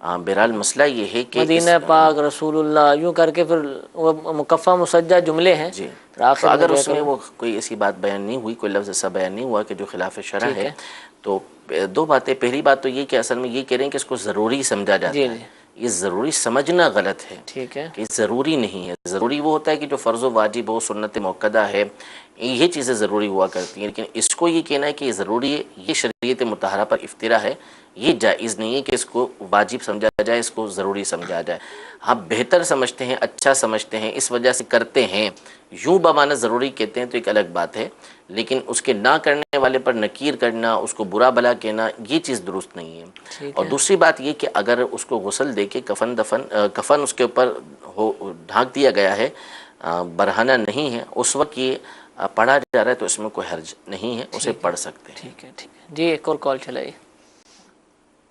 بہرحال مسئلہ یہ ہے کہ مدینہ پاک رسول اللہ یوں کر کے پھر وہ مکفہ مسجع جملے ہیں. جی آخر اگر میں اس میں وہ کوئی ایسی بات بیان نہیں ہوئی، کوئی لفظ ایسا بیان نہیں ہوا کہ جو خلاف شرع ہے، تو دو باتیں. پہلی بات تو یہ کہ اصل میں یہ کہہ رہے ہیں کہ اس کو ضروری سمجھا جاتا ہے. یہ ضروری سمجھنا غلط ہے. ٹھیک ہے، کہ ضروری نہیں ہے. ضروری وہ ہوتا ہے کہ جو فرض و واجب ہو، سنت موقدہ ہے، یہ چیزیں ضروری ہوا کرتی ہیں. لیکن اس کو یہ کہنا ہے کہ یہ ضروری ہے، یہ شریعت مطہرہ پر افترا ہے. یہ جائز نہیں ہے کہ اس کو واجب سمجھا جائے، اس کو ضروری سمجھا جائے. ہاں بہتر سمجھتے ہیں، اچھا سمجھتے ہیں، اس وجہ سے کرتے ہیں، یوں بمعنی ضروری کہتے ہیں تو ایک الگ بات ہے. لیکن اس کے نہ کرنے والے پر نکیر کرنا، اس کو برا بلا کہنا، یہ چیز درست نہیں ہے. اور دوسری بات یہ کہ اگر اس کو غسل دے کے کفن اس کے اوپر ڈھانک دیا گیا ہے، برہنہ نہیں ہے، اس وقت یہ پڑھا جا رہا ہے تو اس میں کوئی حرج نہیں ہے، اسے پڑھ سکتے ہیں. ٹھیک ہے، ٹھیک ہے جی. ایک اور کال چلائیے.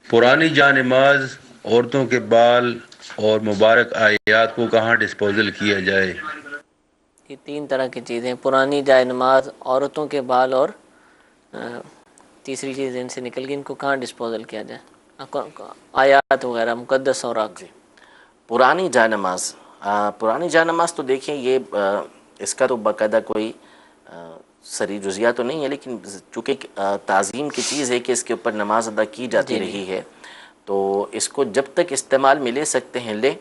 پرانی جا نماز، عورتوں کے بال اور مبارک آیات کو کہاں ڈسپوزل کیا جائے؟ یہ تین طرح کی چیزیں، پرانی جائے نماز، عورتوں کے بال اور تیسری چیز ان سے نکل گئی، ان کو کہاں ڈسپوزل کیا جائے؟ آیات وغیرہ مقدس اوراق. پرانی جا نماز، پرانی جا نماز تو دیکھیں یہ اس کا تو باقاعدہ کوئی سری جزیہ تو نہیں ہے، لیکن چونکہ تعظیم کی چیز ہے کہ اس کے اوپر نماز ادا کی جاتی رہی ہے، تو اس کو جب تک استعمال میں لے سکتے ہیں لیں،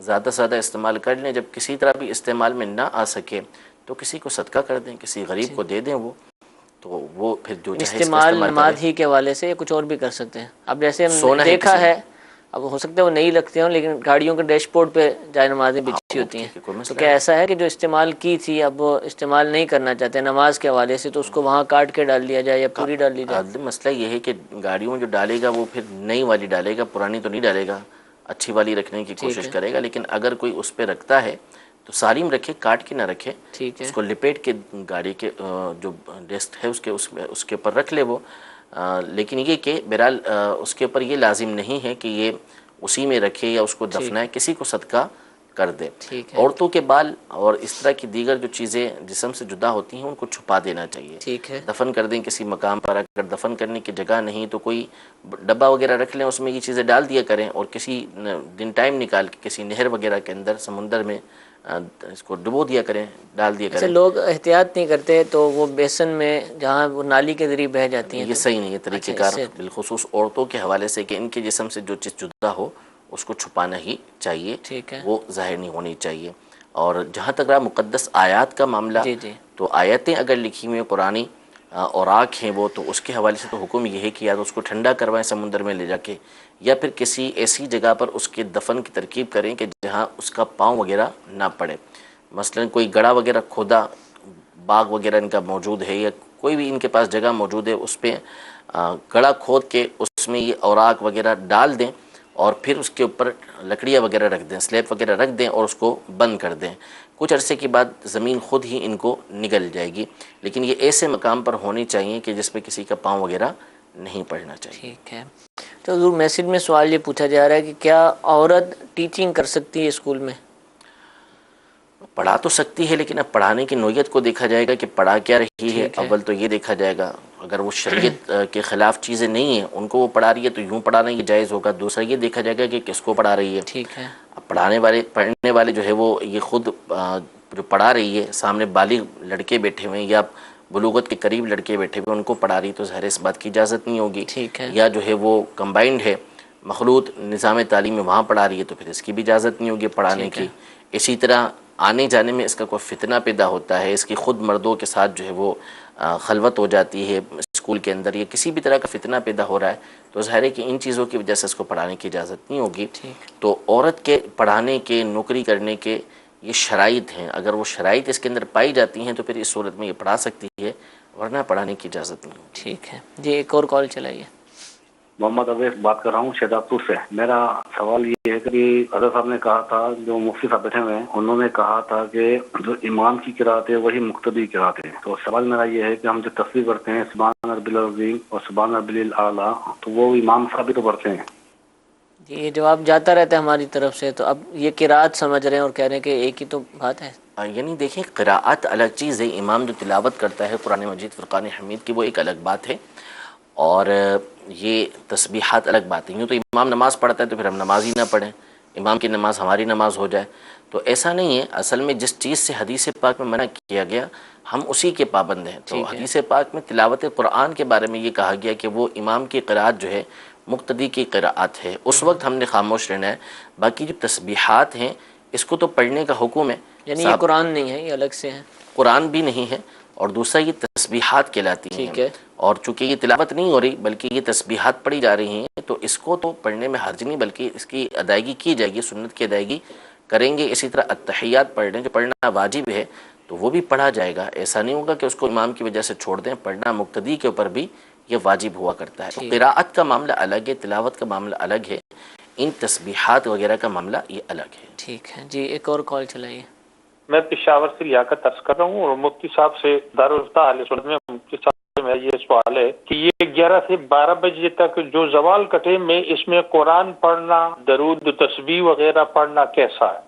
زیادہ سے زیادہ استعمال کر لیں. جب کسی طرح بھی استعمال میں نہ آ سکے تو کسی کو صدقہ کر دیں، کسی غریب کو دے دیں. وہ پھر جو استعمال نماز ہی کے حوالے سے کچھ اور بھی کر سکتے ہیں. اب جیسے ہم نے دیکھا ہے، اب ہو سکتا ہے وہ نہیں لگتے ہوں، لیکن گاڑیوں کے ڈیش بورڈ پہ جائے نمازیں بچھی ہوتی ہیں. تو کیا ایسا ہے کہ جو استعمال کی تھی اب وہ استعمال نہیں کرنا چاہتے نماز کے حوالے سے، تو اس کو وہاں کاٹ کے ڈال دیا جائے یا پوری ڈال دی جائے؟ مسئلہ یہ ہے کہ گاڑیوں جو ڈالے گا وہ پھر نئی والی ڈالے گا، پرانی تو نہیں ڈالے گا. اچھی والی رکھنے کی کوشش کرے گا. لیکن اگر کوئی اس پہ رکھتا ہے تو سالم رکھے، کاٹ کے نہ رکھے، اس کو لپیٹ کے گاڑی کے جو ڈیسک ہے اس کے اوپر رکھ لے وہ. لیکن یہ کہ بہرحال اس کے اوپر یہ لازم نہیں ہے کہ یہ اسی میں رکھے یا اس کو دفنائے، کسی کو صدقہ کر دے. عورتوں کے بال اور اس طرح کی دیگر جو چیزیں جسم سے جدا ہوتی ہیں ان کو چھپا دینا چاہیے. دفن کر دیں کسی مقام پر. اگر دفن کرنے کی جگہ نہیں تو کوئی ڈبہ وغیرہ رکھ لیں، اس میں یہ چیزیں ڈال دیا کریں، اور کسی دن ٹائم نکال کے کسی نہر وغیرہ کے اندر، سمندر میں اس کو ڈبو دیا کریں، ڈال دیا کریں. لوگ احتیاط نہیں کرتے تو وہ بیسن میں جہاں وہ نالی کے ذریعے بہہ جاتی ہیں. یہ صحیح نہیں ہے طریقہ کار، بالخصوص عورتوں کے حوالے سے، کہ ان کے جسم سے جو چیز جدا ہو اس کو چھپانا ہی چاہیے، وہ ظاہر نہیں ہونی چاہیے. اور جہاں تک رہا مقدس آیات کا معاملہ، تو آیتیں اگر لکھی ہوئی پرانی اوراق ہیں وہ، تو اس کے حوالے سے تو حکم یہ ہے کہ یا تو اس کو ٹھنڈا کروائیں سمندر میں لے جا کے، یا پھر کسی ایسی جگہ پر اس کے دفن کی ترکیب کریں کہ جہاں اس کا پاؤں وغیرہ نہ پڑے. مثلا کوئی گڑھا وغیرہ کھودا، باغ وغیرہ ان کا موجود ہے، یا کوئی بھی ان کے پاس جگہ موجود ہے، اس پہ گڑھا کھود کے اس میں یہ اوراق وغیرہ ڈال دیں، اور پھر اس کے اوپر لکڑیاں وغیرہ رکھ دیں، سلیب وغیرہ رکھ دیں، اور اس کو بند کر دیں. کچھ عرصے کے بعد زمین خود ہی ان کو نگل جائے گی. لیکن یہ ایسے مقام پر ہونی چاہیے کہ جس پہ کسی کا پاؤں وغیرہ نہیں پڑنا چاہیے. ٹھیک ہے. تو حضور میسج میں سوال یہ پوچھا جا رہا ہے کہ کیا عورت ٹیچنگ کر سکتی ہے اسکول میں؟ پڑھا تو سکتی ہے، لیکن اب پڑھانے کی نوعیت کو دیکھا جائے گا کہ پڑھا کیا رہی ہے. اول تو یہ دیکھا جائے گا اگر وہ شریعت کے خلاف چیزیں نہیں ہیں ان کو وہ پڑھا رہی ہے تو یوں پڑھانا یہ جائز ہوگا. دوسرا یہ دیکھا جائے گا کہ کس کو پڑھا رہی ہے. ٹھیک ہے. اب پڑھنے والے جو ہے وہ یہ خود جو پڑھا رہی ہے، سامنے بالغ لڑکے بیٹھے ہوئے ہیں یا بلوغت کے قریب لڑکے بیٹھے ہوئے، ان کو پڑھا رہی تو ظاہر اس بات کی اجازت نہیں ہوگی. یا جو ہے وہ کمبائنڈ ہے، مخلوط نظام تعلیم میں، وہاں پڑھا رہی ہے تو پھر اس کی بھی اجازت نہیں ہوگی پڑھانے کی. اسی طرح آنے جانے میں اس کا کوئی فتنہ پیدا ہوتا ہے، اس کی خود مردوں کے ساتھ جو ہے وہ خلوت ہو جاتی ہے اسکول کے اندر، یا کسی بھی طرح کا فتنہ پیدا ہو رہا ہے، تو ظاہر ہے کہ ان چیزوں کی وجہ سے اس کو پڑھانے کی اجازت نہیں ہوگی. تو عورت کے پڑھانے کے، نوکری کرنے کے یہ شرائط ہیں. اگر وہ شرائط اس کے اندر پائی جاتی ہیں تو پھر اس صورت میں یہ پڑھا سکتی ہے، ورنہ پڑھانے کی اجازت نہیں ہوگی. ٹھیک ہے جی. ایک اور کال چلائیے. محمد اویس بات کر رہا ہوں شہزادپور سے. میرا سوال یہ ہے کہ حضرت صاحب نے کہا تھا، جو مفتی صاحب بیٹھے ہوئے ہیں انہوں نے کہا تھا کہ جو امام کی قرات ہے وہی مقتدی کی قرات ہے. تو سوال میرا یہ ہے کہ ہم جو تصویر پڑھتے ہیں سبحان ربی العظیم اور سبحان ربی الاعلیٰ، تو وہ امام صاحب بھی تو پڑھتے ہیں. جی یہ جواب جاتا رہتا ہے ہماری طرف سے. تو اب یہ قرات سمجھ رہے ہیں اور کہہ رہے ہیں کہ ایک ہی تو بات ہے. یعنی دیکھیں قراءت الگ چیز ہے، امام جو تلاوت کرتا ہے قرآن مجید فرقان حمید کی وہ ایک الگ بات ہے، اور یہ تسبیحات الگ بات ہے. یوں تو امام نماز پڑھتا ہے تو پھر ہم نماز ہی نہ پڑھیں، امام کی نماز ہماری نماز ہو جائے، تو ایسا نہیں ہے. اصل میں جس چیز سے حدیث پاک میں منع کیا گیا ہم اسی کے پابند ہیں. تو حدیث پاک میں تلاوت قرآن کے بارے میں یہ کہا گیا کہ وہ امام کی قرأت جو ہے مقتدی کی قرأت ہے، اس وقت ہم نے خاموش رہنا ہے. باقی جو تسبیحات ہیں اس کو تو پڑھنے کا حکم ہے. یعنی یہ قرآن نہیں ہے، یہ الگ سے ہیں. قرآن بھی نہیں ہے، اور دوسرا یہ تسبیحات کہلاتی ہیں. اور چونکہ یہ تلاوت نہیں ہو رہی بلکہ یہ تسبیحات پڑھی جا رہی ہیں تو اس کو تو پڑھنے میں حرج نہیں، بلکہ اس کی ادائیگی کی جائے گی، سنت کی ادائیگی کریں گے. اسی طرح التحیات پڑھ رہے ہیں جو پڑھنا واجب ہے تو وہ بھی پڑھا جائے گا. ایسا نہیں ہوگا کہ اس کو امام کی وجہ سے چھوڑ دیں، پڑھنا مقتدی کے اوپر بھی یہ واجب ہوا کرتا ہے. تو قراءت کا معاملہ الگ ہے، تلاوت کا معاملہ الگ ہے، ان تسبیحات وغیرہ کا معاملہ یہ الگ ہے. ٹھیک ہے جی، ایک اور کال چلائیے. میں پشاور سے لیاقت عرض کر رہا ہوں، اور مفتی صاحب سے دارالفتہ اہل سنت میں مفتی صاحب سے میرا یہ سوال ہے کہ یہ 11 سے 12 بجے تک جو زوال کا ٹائم ہے اس میں قرآن پڑھنا، درود تسبیح وغیرہ پڑھنا کیسا ہے؟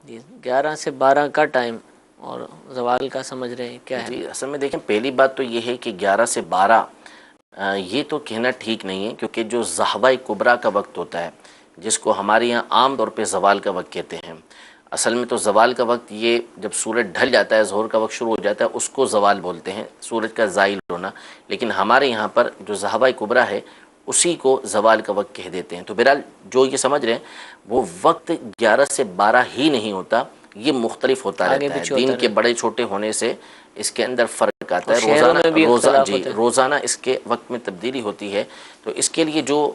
جی 11 سے 12 کا ٹائم اور زوال کا سمجھ رہے ہیں کیا ہے؟ جی اصل میں دیکھیں پہلی بات تو یہ ہے کہ 11 سے 12 یہ تو کہنا ٹھیک نہیں ہے، کیونکہ جو ضحوہ کبریٰ کا وقت ہوتا ہے جس کو ہمارے یہاں عام طور پہ زوال کا وقت کہتے ہیں، اصل میں تو زوال کا وقت یہ جب سورج ڈھل جاتا ہے، ظہر کا وقت شروع ہو جاتا ہے، اس کو زوال بولتے ہیں، سورج کا زائل ہونا. لیکن ہمارے یہاں پر جو ضحوہ کبریٰ ہے اسی کو زوال کا وقت کہہ دیتے ہیں. تو بہرحال جو یہ سمجھ رہے ہیں وہ وقت 11 سے 12 ہی نہیں ہوتا، یہ مختلف ہوتا رہتا ہے. دین کے بڑے چھوٹے ہونے سے اس کے اندر فرق آتا ہے. روزانہ اس کے وقت میں تبدیلی ہوتی ہے. تو اس کے لیے جو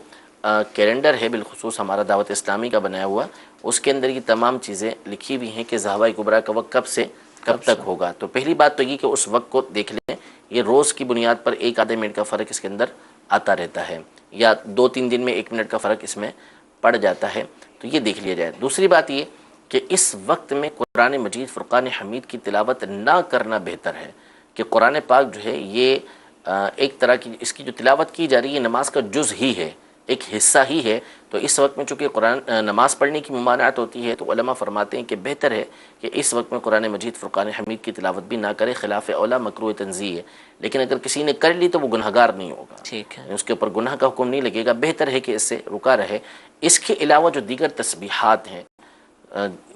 کیلنڈر ہے بالخصوص ہمارا دعوت اسلامی کا بنایا ہوا، اس کے اندر یہ تمام چیزیں لکھی ہوئی ہیں کہ ضحوہ کبریٰ کا وقت کب سے کب تک ہوگا. تو پہلی بات تو یہ کہ اس وقت کو دیکھ لیں. یہ روز کی بنیاد پر 1-آدھے منٹ کا فرق اس کے اندر آتا رہتا ہے، یا 2-3 دن میں 1 منٹ کا فرق اس میں پڑ جاتا ہے، تو یہ دیکھ لیا جائے. دوسری بات یہ کہ اس وقت میں قرآن مجید فرقان حمید کی تلاوت نہ کرنا بہتر ہے. کہ قرآن پاک جو ہے یہ ایک طرح کی اس کی جو تلاوت کی جا رہی ہے نماز کا جز ہی ہے، ایک حصہ ہی ہے. تو اس وقت میں چونکہ نماز پڑھنے کی ممانعت ہوتی ہے تو علماء فرماتے ہیں کہ بہتر ہے کہ اس وقت میں قرآن مجید فرقان حمید کی تلاوت بھی نہ کرے، خلاف اولا مکروہ تنزیہ ہے. لیکن اگر کسی نے کر لی تو وہ گنہگار نہیں ہوگا، ٹھیک ہے، اس کے اوپر گناہ کا حکم نہیں لگے گا. بہتر ہے کہ اس سے رکا رہے. اس کے علاوہ جو دیگر تسبیحات ہیں،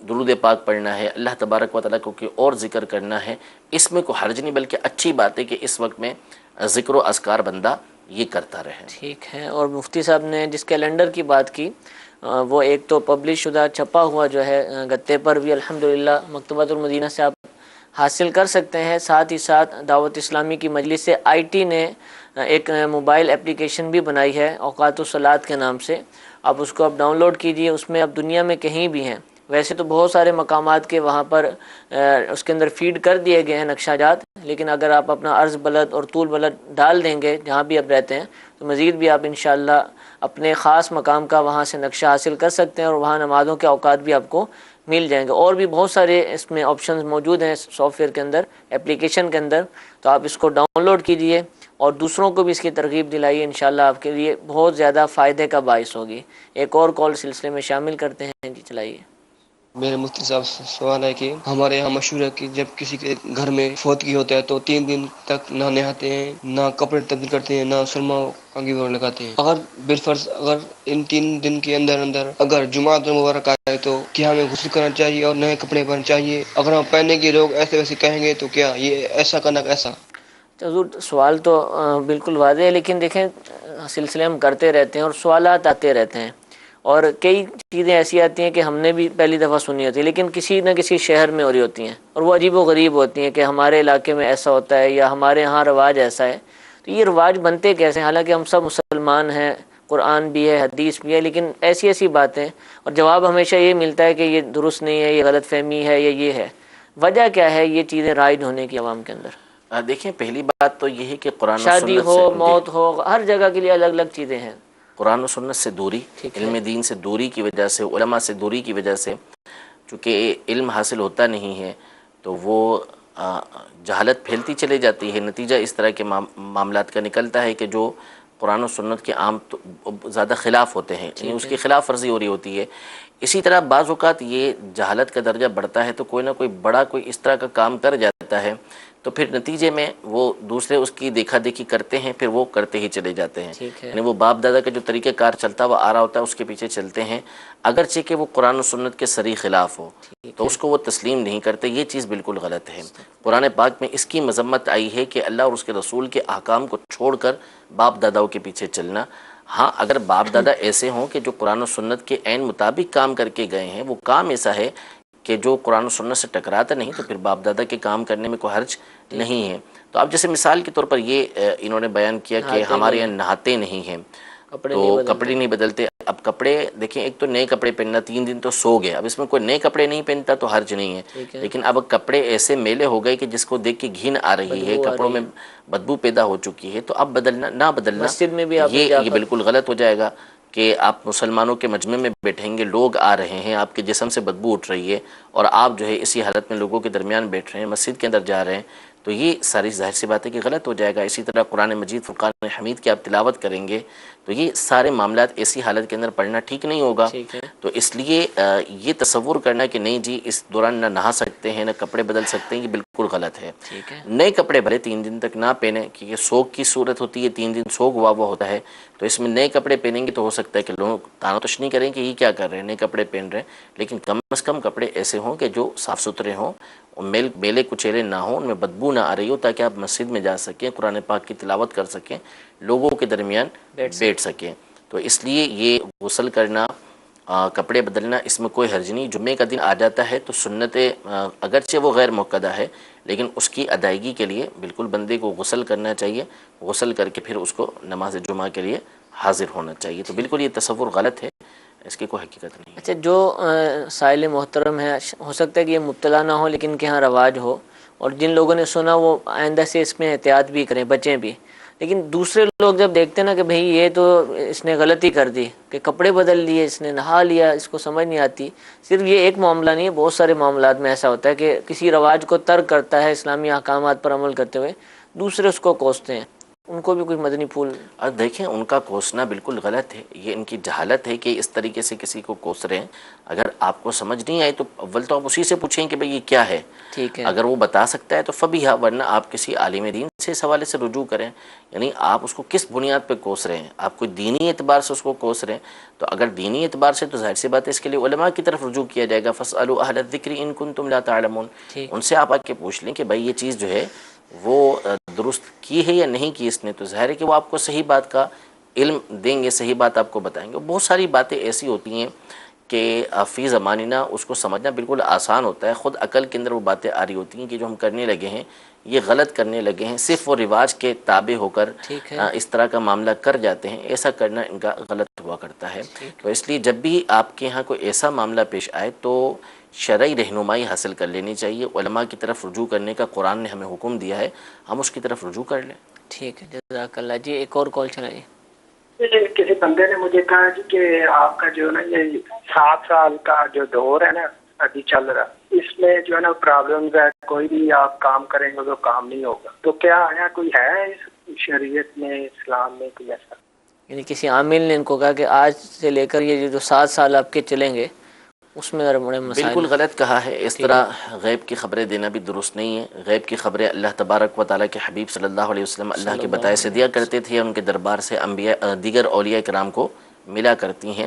درود پاک پڑھنا ہے، اللہ تبارک و تعالیٰ کو کوئی اور ذکر کرنا ہے، اس میں کوئی حرج نہیں، بلکہ اچھی بات ہے کہ اس وقت میں ذکر و اذکار بندہ یہ کرتا رہے. ٹھیک ہے. اور مفتی صاحب نے جس کیلنڈر کی بات کی وہ ایک تو پبلش شدہ چھپا ہوا جو ہے گتے پر بھی الحمدللہ مکتبۃ المدینہ سے آپ حاصل کر سکتے ہیں. ساتھ ہی ساتھ دعوت اسلامی کی مجلس IT نے ایک موبائل اپلیکیشن بھی بنائی ہے اوقات الصلاۃ کے نام سے. آپ اس کو اب ڈاؤن لوڈ کیجئے. اس میں اب دنیا میں کہیں بھی ہیں، ویسے تو بہت سارے مقامات کے وہاں پر اس کے اندر فیڈ کر دیے گئے ہیں نقشہ جات، لیکن اگر آپ اپنا عرض بلد اور طول بلد ڈال دیں گے جہاں بھی آپ رہتے ہیں تو مزید بھی آپ انشاءاللہ اپنے خاص مقام کا وہاں سے نقشہ حاصل کر سکتے ہیں، اور وہاں نمازوں کے اوقات بھی آپ کو مل جائیں گے. اور بھی بہت سارے اس میں آپشنز موجود ہیں سافٹ ویئر کے اندر، اپلیکیشن کے اندر. تو آپ اس کو ڈاؤن لوڈ کیجئے اور دوسروں کو بھی اس کی ترغیب دلائیے، انشاءاللہ آپ کے لیے بہت زیادہ فائدے کا باعث ہوگی. ایک اور کال سلسلے میں شامل کرتے ہیں. جی چلائیے. میرے مفتی صاحب سے سوال ہے کہ ہمارے یہاں مشہور ہے کہ جب کسی کے گھر میں فوتگی ہوتا ہے تو 3 دن تک نہ نہاتے ہیں، نہ کپڑے تبدیل کرتے ہیں، نہ سرما کنگھی وغیرہ لگاتے ہیں. اگر بالفرض اگر ان 3 دن کے اندر اگر جمعہ مبارک آئے تو کیا ہمیں غسل کرنا چاہیے اور نئے کپڑے پہننے چاہیے؟ اگر ہم پہننے کے لوگ ایسے ویسے کہیں گے تو کیا یہ ایسا کرنا کیسا؟ حضور سوال تو بالکل واضح ہے، لیکن دیکھیں سلسلے ہم کرتے رہتے ہیں اور سوالات آتے رہتے ہیں، اور کئی چیزیں ایسی آتی ہیں کہ ہم نے بھی پہلی دفعہ سنی ہوتی ہے لیکن کسی نہ کسی شہر میں ہو رہی ہوتی ہیں، اور وہ عجیب و غریب ہوتی ہیں کہ ہمارے علاقے میں ایسا ہوتا ہے یا ہمارے ہاں رواج ایسا ہے. تو یہ رواج بنتے کیسے ہیں؟ حالانکہ ہم سب مسلمان ہیں، قرآن بھی ہے، حدیث بھی ہے، لیکن ایسی باتیں، اور جواب ہمیشہ یہ ملتا ہے کہ یہ درست نہیں ہے، یہ غلط فہمی ہے، یہ ہے. وجہ کیا ہے یہ چیزیں رائج ہونے کی عوام کے اندر؟ دیکھیں پہلی بات تو یہ ہے کہ قرآن و شادی سنت ہو، سے موت ہو، ہر جگہ کے لیے الگ الگ چیزیں ہیں. قرآن و سنت سے دوری، علم دین سے دوری کی وجہ سے، علماء سے دوری کی وجہ سے، چونکہ علم حاصل ہوتا نہیں ہے تو وہ جہالت پھیلتی چلے جاتی ہے. نتیجہ اس طرح کے معاملات کا نکلتا ہے کہ جو قرآن و سنت کے عام زیادہ خلاف ہوتے ہیں، یعنی اس کی خلاف ورزی ہو رہی ہوتی ہے. اسی طرح بعض اوقات یہ جہالت کا درجہ بڑھتا ہے تو کوئی نہ کوئی بڑا کوئی اس طرح کا کام کر جاتا ہے تو پھر نتیجے میں وہ دوسرے اس کی دیکھا دیکھی کرتے ہیں، پھر وہ کرتے ہی چلے جاتے ہیں، یعنی وہ باپ دادا کا جو طریقہ کار چلتا ہوا آ رہا ہوتا ہے اس کے پیچھے چلتے ہیں، اگرچہ کہ وہ قرآن و سنت کے صریح خلاف ہو تو اس کو وہ تسلیم نہیں کرتے۔ یہ چیز بالکل غلط ہے۔ قرآن پاک میں اس کی مذمت آئی ہے کہ اللہ اور اس کے رسول کے احکام کو چھوڑ کر باپ داداؤں کے پیچھے چلنا۔ ہاں اگر باپ دادا ایسے ہوں کہ جو قرآن و سنت کے عین مطابق کام کر کے گئے ہیں، وہ کام ایسا ہے کہ جو قرآن و سنت سے ٹکراتا نہیں، تو پھر باپ دادا کے کام کرنے میں کوئی حرج نہیں ہے۔ تو اب جیسے مثال کے طور پر یہ انہوں نے بیان کیا کہ ہمارے یہاں نہاتے نہیں ہیں تو کپڑے نہیں بدلتے۔ اب کپڑے دیکھیں، ایک تو نئے کپڑے پہننا، 3 دن تو سو گئے، اب اس میں کوئی نئے کپڑے نہیں پہنتا تو حرج نہیں ہے، لیکن اب کپڑے ایسے میلے ہو گئے کہ جس کو دیکھ کے گھن آ رہی ہے، کپڑوں میں بدبو پیدا ہو چکی ہے، تو اب بدلنا نہ بدلنا مسجد میں بھی یہ بالکل غلط ہو جائے گا کہ آپ مسلمانوں کے مجمع میں بیٹھیں گے، لوگ آ رہے ہیں، آپ کے جسم سے بدبو اٹھ رہی ہے اور آپ جو ہے اسی حالت میں لوگوں کے درمیان بیٹھ رہے ہیں، مسجد کے اندر جا رہے ہیں، تو یہ ساری ظاہر سی بات ہے کہ غلط ہو جائے گا۔ اسی طرح قرآن مجید فرقان حمید کی آپ تلاوت کریں گے تو یہ سارے معاملات ایسی حالت کے اندر پڑھنا ٹھیک نہیں ہوگا۔ تو اس لیے یہ تصور کرنا کہ نہیں جی اس دوران نہ نہا سکتے ہیں نہ کپڑے بدل سکتے ہیں، یہ بالکل غلط ہے۔ نئے کپڑے بھلے 3 دن تک نہ پہنیں، کیونکہ سوگ کی صورت ہوتی ہے، 3 دن سوگ ہوا ہوتا ہے، تو اس میں نئے کپڑے پہنیں گے تو ہو سکتا ہے کہ لوگ تانا تشنی کریں کہ یہ کیا کر رہے ہیں، نئے کپڑے پہن رہے ہیں، لیکن کم از کم کپڑے ایسے ہوں کہ جو صاف ستھرے ہوں، میلے کچیلے نہ ہوں، ان میں بدبو نہ آ رہی ہو، تاکہ آپ مسجد میں جا سکیں، قرآن پاک کی تلاوت کر سکیں، لوگوں کے درمیان بیٹھ سکیں۔ تو اس لیے یہ غسل کرنا، کپڑے بدلنا، اس میں کوئی حرج نہیں۔ جمعے کا دن آ جاتا ہے تو سنت اگرچہ وہ غیر موقدہ ہے لیکن اس کی ادائیگی کے لیے بالکل بندے کو غسل کرنا چاہیے، غسل کر کے پھر اس کو نماز جمعہ کے لیے حاضر ہونا چاہیے۔ تو بالکل یہ تصور غلط ہے، اس کی کوئی حقیقت نہیں۔ اچھا، جو سائل محترم ہے، ہو سکتا ہے کہ یہ مبتلا نہ ہو لیکن کہ ہاں رواج ہو، اور جن لوگوں نے سنا وہ آئندہ سے اس میں احتیاط بھی کریں، بچیں بھی، لیکن دوسرے لوگ جب دیکھتے ہیں نا کہ بھئی یہ تو اس نے غلطی کر دی کہ کپڑے بدل لیے، اس نے نہا لیا، اس کو سمجھ نہیں آتی۔ صرف یہ ایک معاملہ نہیں ہے، بہت سارے معاملات میں ایسا ہوتا ہے کہ کسی رواج کو ترک کرتا ہے اسلامی احکامات پر عمل کرتے ہوئے، دوسرے اس کو کوستے ہیں، ان کو بھی کچھ مدنی پھول۔ اور دیکھیں ان کا کوسنا بالکل غلط ہے، یہ ان کی جہالت ہے کہ اس طریقے سے کسی کو کوس رہے ہیں۔ اگر آپ کو سمجھ نہیں آئی تو اول تو آپ اسی سے پوچھیں کہ بھئی یہ کیا ہے، ٹھیک ہے، اگر وہ بتا سکتا ہے تو فبیہا، ورنہ آپ کسی عالم دین سے اس حوالے سے رجوع کریں۔ یعنی آپ اس کو کس بنیاد پہ کوس رہے ہیں، آپ کوئی دینی اعتبار سے اس کو کوس رہے ہیں، تو اگر دینی اعتبار سے تو ظاہر سی بات ہے اس کے لیے علماء کی طرف رجوع کیا جائے گا، فاسألوا اہل الذکر ان کنتم لا تعلمون، ان سے آپ آ کے پوچھ لیں کہ بھائی یہ چیز جو ہے وہ درست کی ہے یا نہیں کی اس نے، تو ظاہر ہے کہ وہ آپ کو صحیح بات کا علم دیں گے، صحیح بات آپ کو بتائیں گے۔ بہت ساری باتیں ایسی ہوتی ہیں کہ فی زماننا اس کو سمجھنا بالکل آسان ہوتا ہے، خود عقل کے اندر وہ باتیں آ رہی ہوتی ہیں کہ جو ہم کرنے لگے ہیں یہ غلط کرنے لگے ہیں، صرف وہ رواج کے تابع ہو کر اس طرح کا معاملہ کر جاتے ہیں، ایسا کرنا ان کا غلط ہوا کرتا ہے۔ تو اس لیے جب بھی آپ کے ہاں کوئی ایسا معاملہ پیش آئے تو شرعی رہنمائی حاصل کر لینی چاہیے، علماء کی طرف رجوع کرنے کا قرآن نے ہمیں حکم دیا ہے، ہم اس کی طرف رجوع کر لیں۔ ٹھیک ہے، جزاک اللہ جی۔ ایک اور کال چلائیے۔ کسی بندے نے مجھے کہا جی کہ آپ کا جو نا یہ 7 سال کا جو دور ہے نا ابھی چل رہا، اس میں جو ہے نا پرابلمز ہے، کوئی بھی آپ کام کریں گے تو کام نہیں ہوگا، تو کیا آیا کوئی ہے اس شریعت میں، اسلام میں کوئی ایسا؟ یعنی کسی عامل نے ان کو کہا کہ آج سے لے کر یہ جو 7 سال آپ کے چلیں گے اس میں بڑے مسائل۔ بالکل غلط کہا ہے، اس طرح غیب کی خبریں دینا بھی درست نہیں ہے۔ غیب کی خبریں اللہ تبارک و تعالیٰ کے حبیب صلی اللہ علیہ وسلم اللہ کے بتائے سے دیا کرتے تھے، ان کے دربار سے انبیاء دیگر اولیاء کرام کو ملا کرتی ہیں۔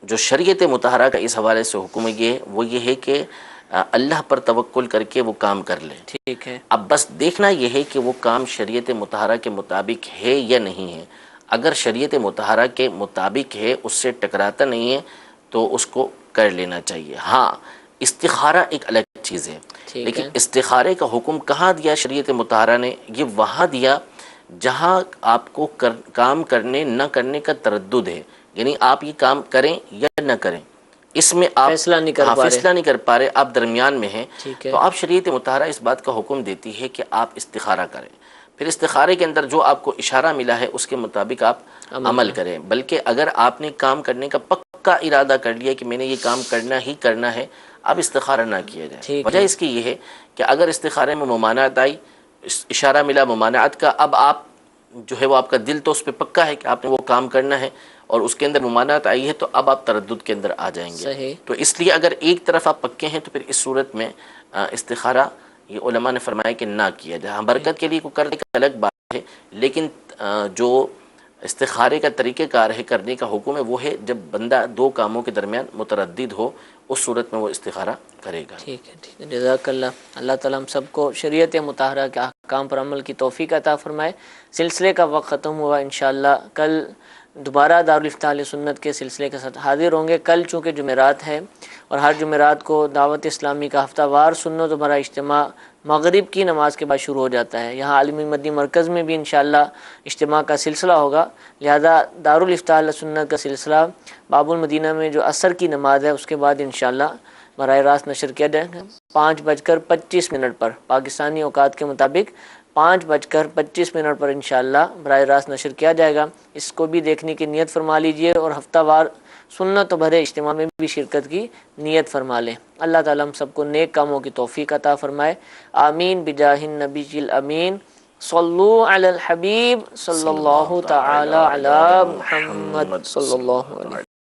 جو شریعت مطہرہ کا اس حوالے سے حکم وہ یہ ہے کہ اللہ پر توکل کر کے وہ کام کر لیں۔ ٹھیک ہے، اب بس دیکھنا یہ ہے کہ وہ کام شریعت مطہرہ کے مطابق ہے یا نہیں ہے۔ اگر شریعت مطہرہ کے مطابق ہے، اس سے ٹکراتا نہیں ہے تو اس کو کر لینا چاہیے۔ ہاں استخارہ ایک الگ چیز ہے، لیکن استخارے کا حکم کہاں دیا شریعت مطہرہ نے؟ یہ وہاں دیا جہاں آپ کو کام کرنے نہ کرنے کا تردد ہے، یعنی آپ یہ کام کریں یا نہ کریں، اس میں آپ فیصلہ نہیں کر پا رہے، آپ درمیان میں ہیں، تو آپ شریعت مطہرہ اس بات کا حکم دیتی ہے کہ آپ استخارہ کریں۔ پھر استخارے کے اندر جو آپ کو اشارہ ملا ہے اس کے مطابق آپ عمل کریں، بلکہ اگر آپ نے کام کرنے کا پکا ارادہ کر لیا کہ میں نے یہ کام کرنا ہی کرنا ہے، اب استخارہ نہ کیا جائے۔ وجہ اس کی یہ ہے کہ اگر استخارے میں ممانعت آئی، اشارہ ملا ممانعت کا، اب آپ جو ہے وہ آپ کا دل تو اس پہ پکا ہے کہ آپ نے وہ کام کرنا ہے، اور اس کے اندر ممانعت آئی ہے تو اب آپ تردد کے اندر آ جائیں گے۔ تو اس لیے اگر ایک طرف آپ پکے ہیں تو پھر اس صورت میں استخارہ یہ علماء نے فرمایا کہ نہ کیا جائے. ہاں برکت کے لیے کو کرنے کا الگ بات ہے، لیکن جو استخارے کا طریقہ کار ہے کرنے کا حکم ہے وہ ہے جب بندہ دو کاموں کے درمیان متردد ہو، اس صورت میں وہ استخارہ کرے گا. ٹھیک ہے جزاک اللہ. اللہ تعالیٰ ہم سب کو شریعت مطہرہ کے احکام پر عمل کی توفیق عطا فرمائے. سلسلے کا وقت ختم ہوا، انشاءاللہ کل دوبارہ دارالفتاء اہل سنت کے سلسلے کے ساتھ حاضر ہوں گے. کل چونکہ جمعرات ہے اور ہر جمعرات کو دعوت اسلامی کا ہفتہ وار سنت و مرا اجتماع مغرب کی نماز کے بعد شروع ہو جاتا ہے. یہاں عالمی مدنی مرکز میں بھی انشاءاللہ اجتماع کا سلسلہ ہوگا، لہذا دارالفتاء اہل سنت کا سلسلہ باب المدینہ میں جو عصر کی نماز ہے اس کے بعد انشاءاللہ براہ راست نشر کیا جائے گا 5:25 پر پاکستانی اوقات کے مطابق 5:25 پر انشاءاللہ براہ راست نشر کیا جائے گا. اس کو بھی دیکھنے کی نیت فرما لیجئے اور ہفتہ وار سنت و بھرے اجتماع میں بھی شرکت کی نیت فرما لیں. اللہ تعالیٰ ہم سب کو نیک کاموں کی توفیق عطا فرمائے. آمین بجاہ النبی الامین. صلو علی الحبیب صلی اللہ تعالی علی محمد صلی اللہ علیہ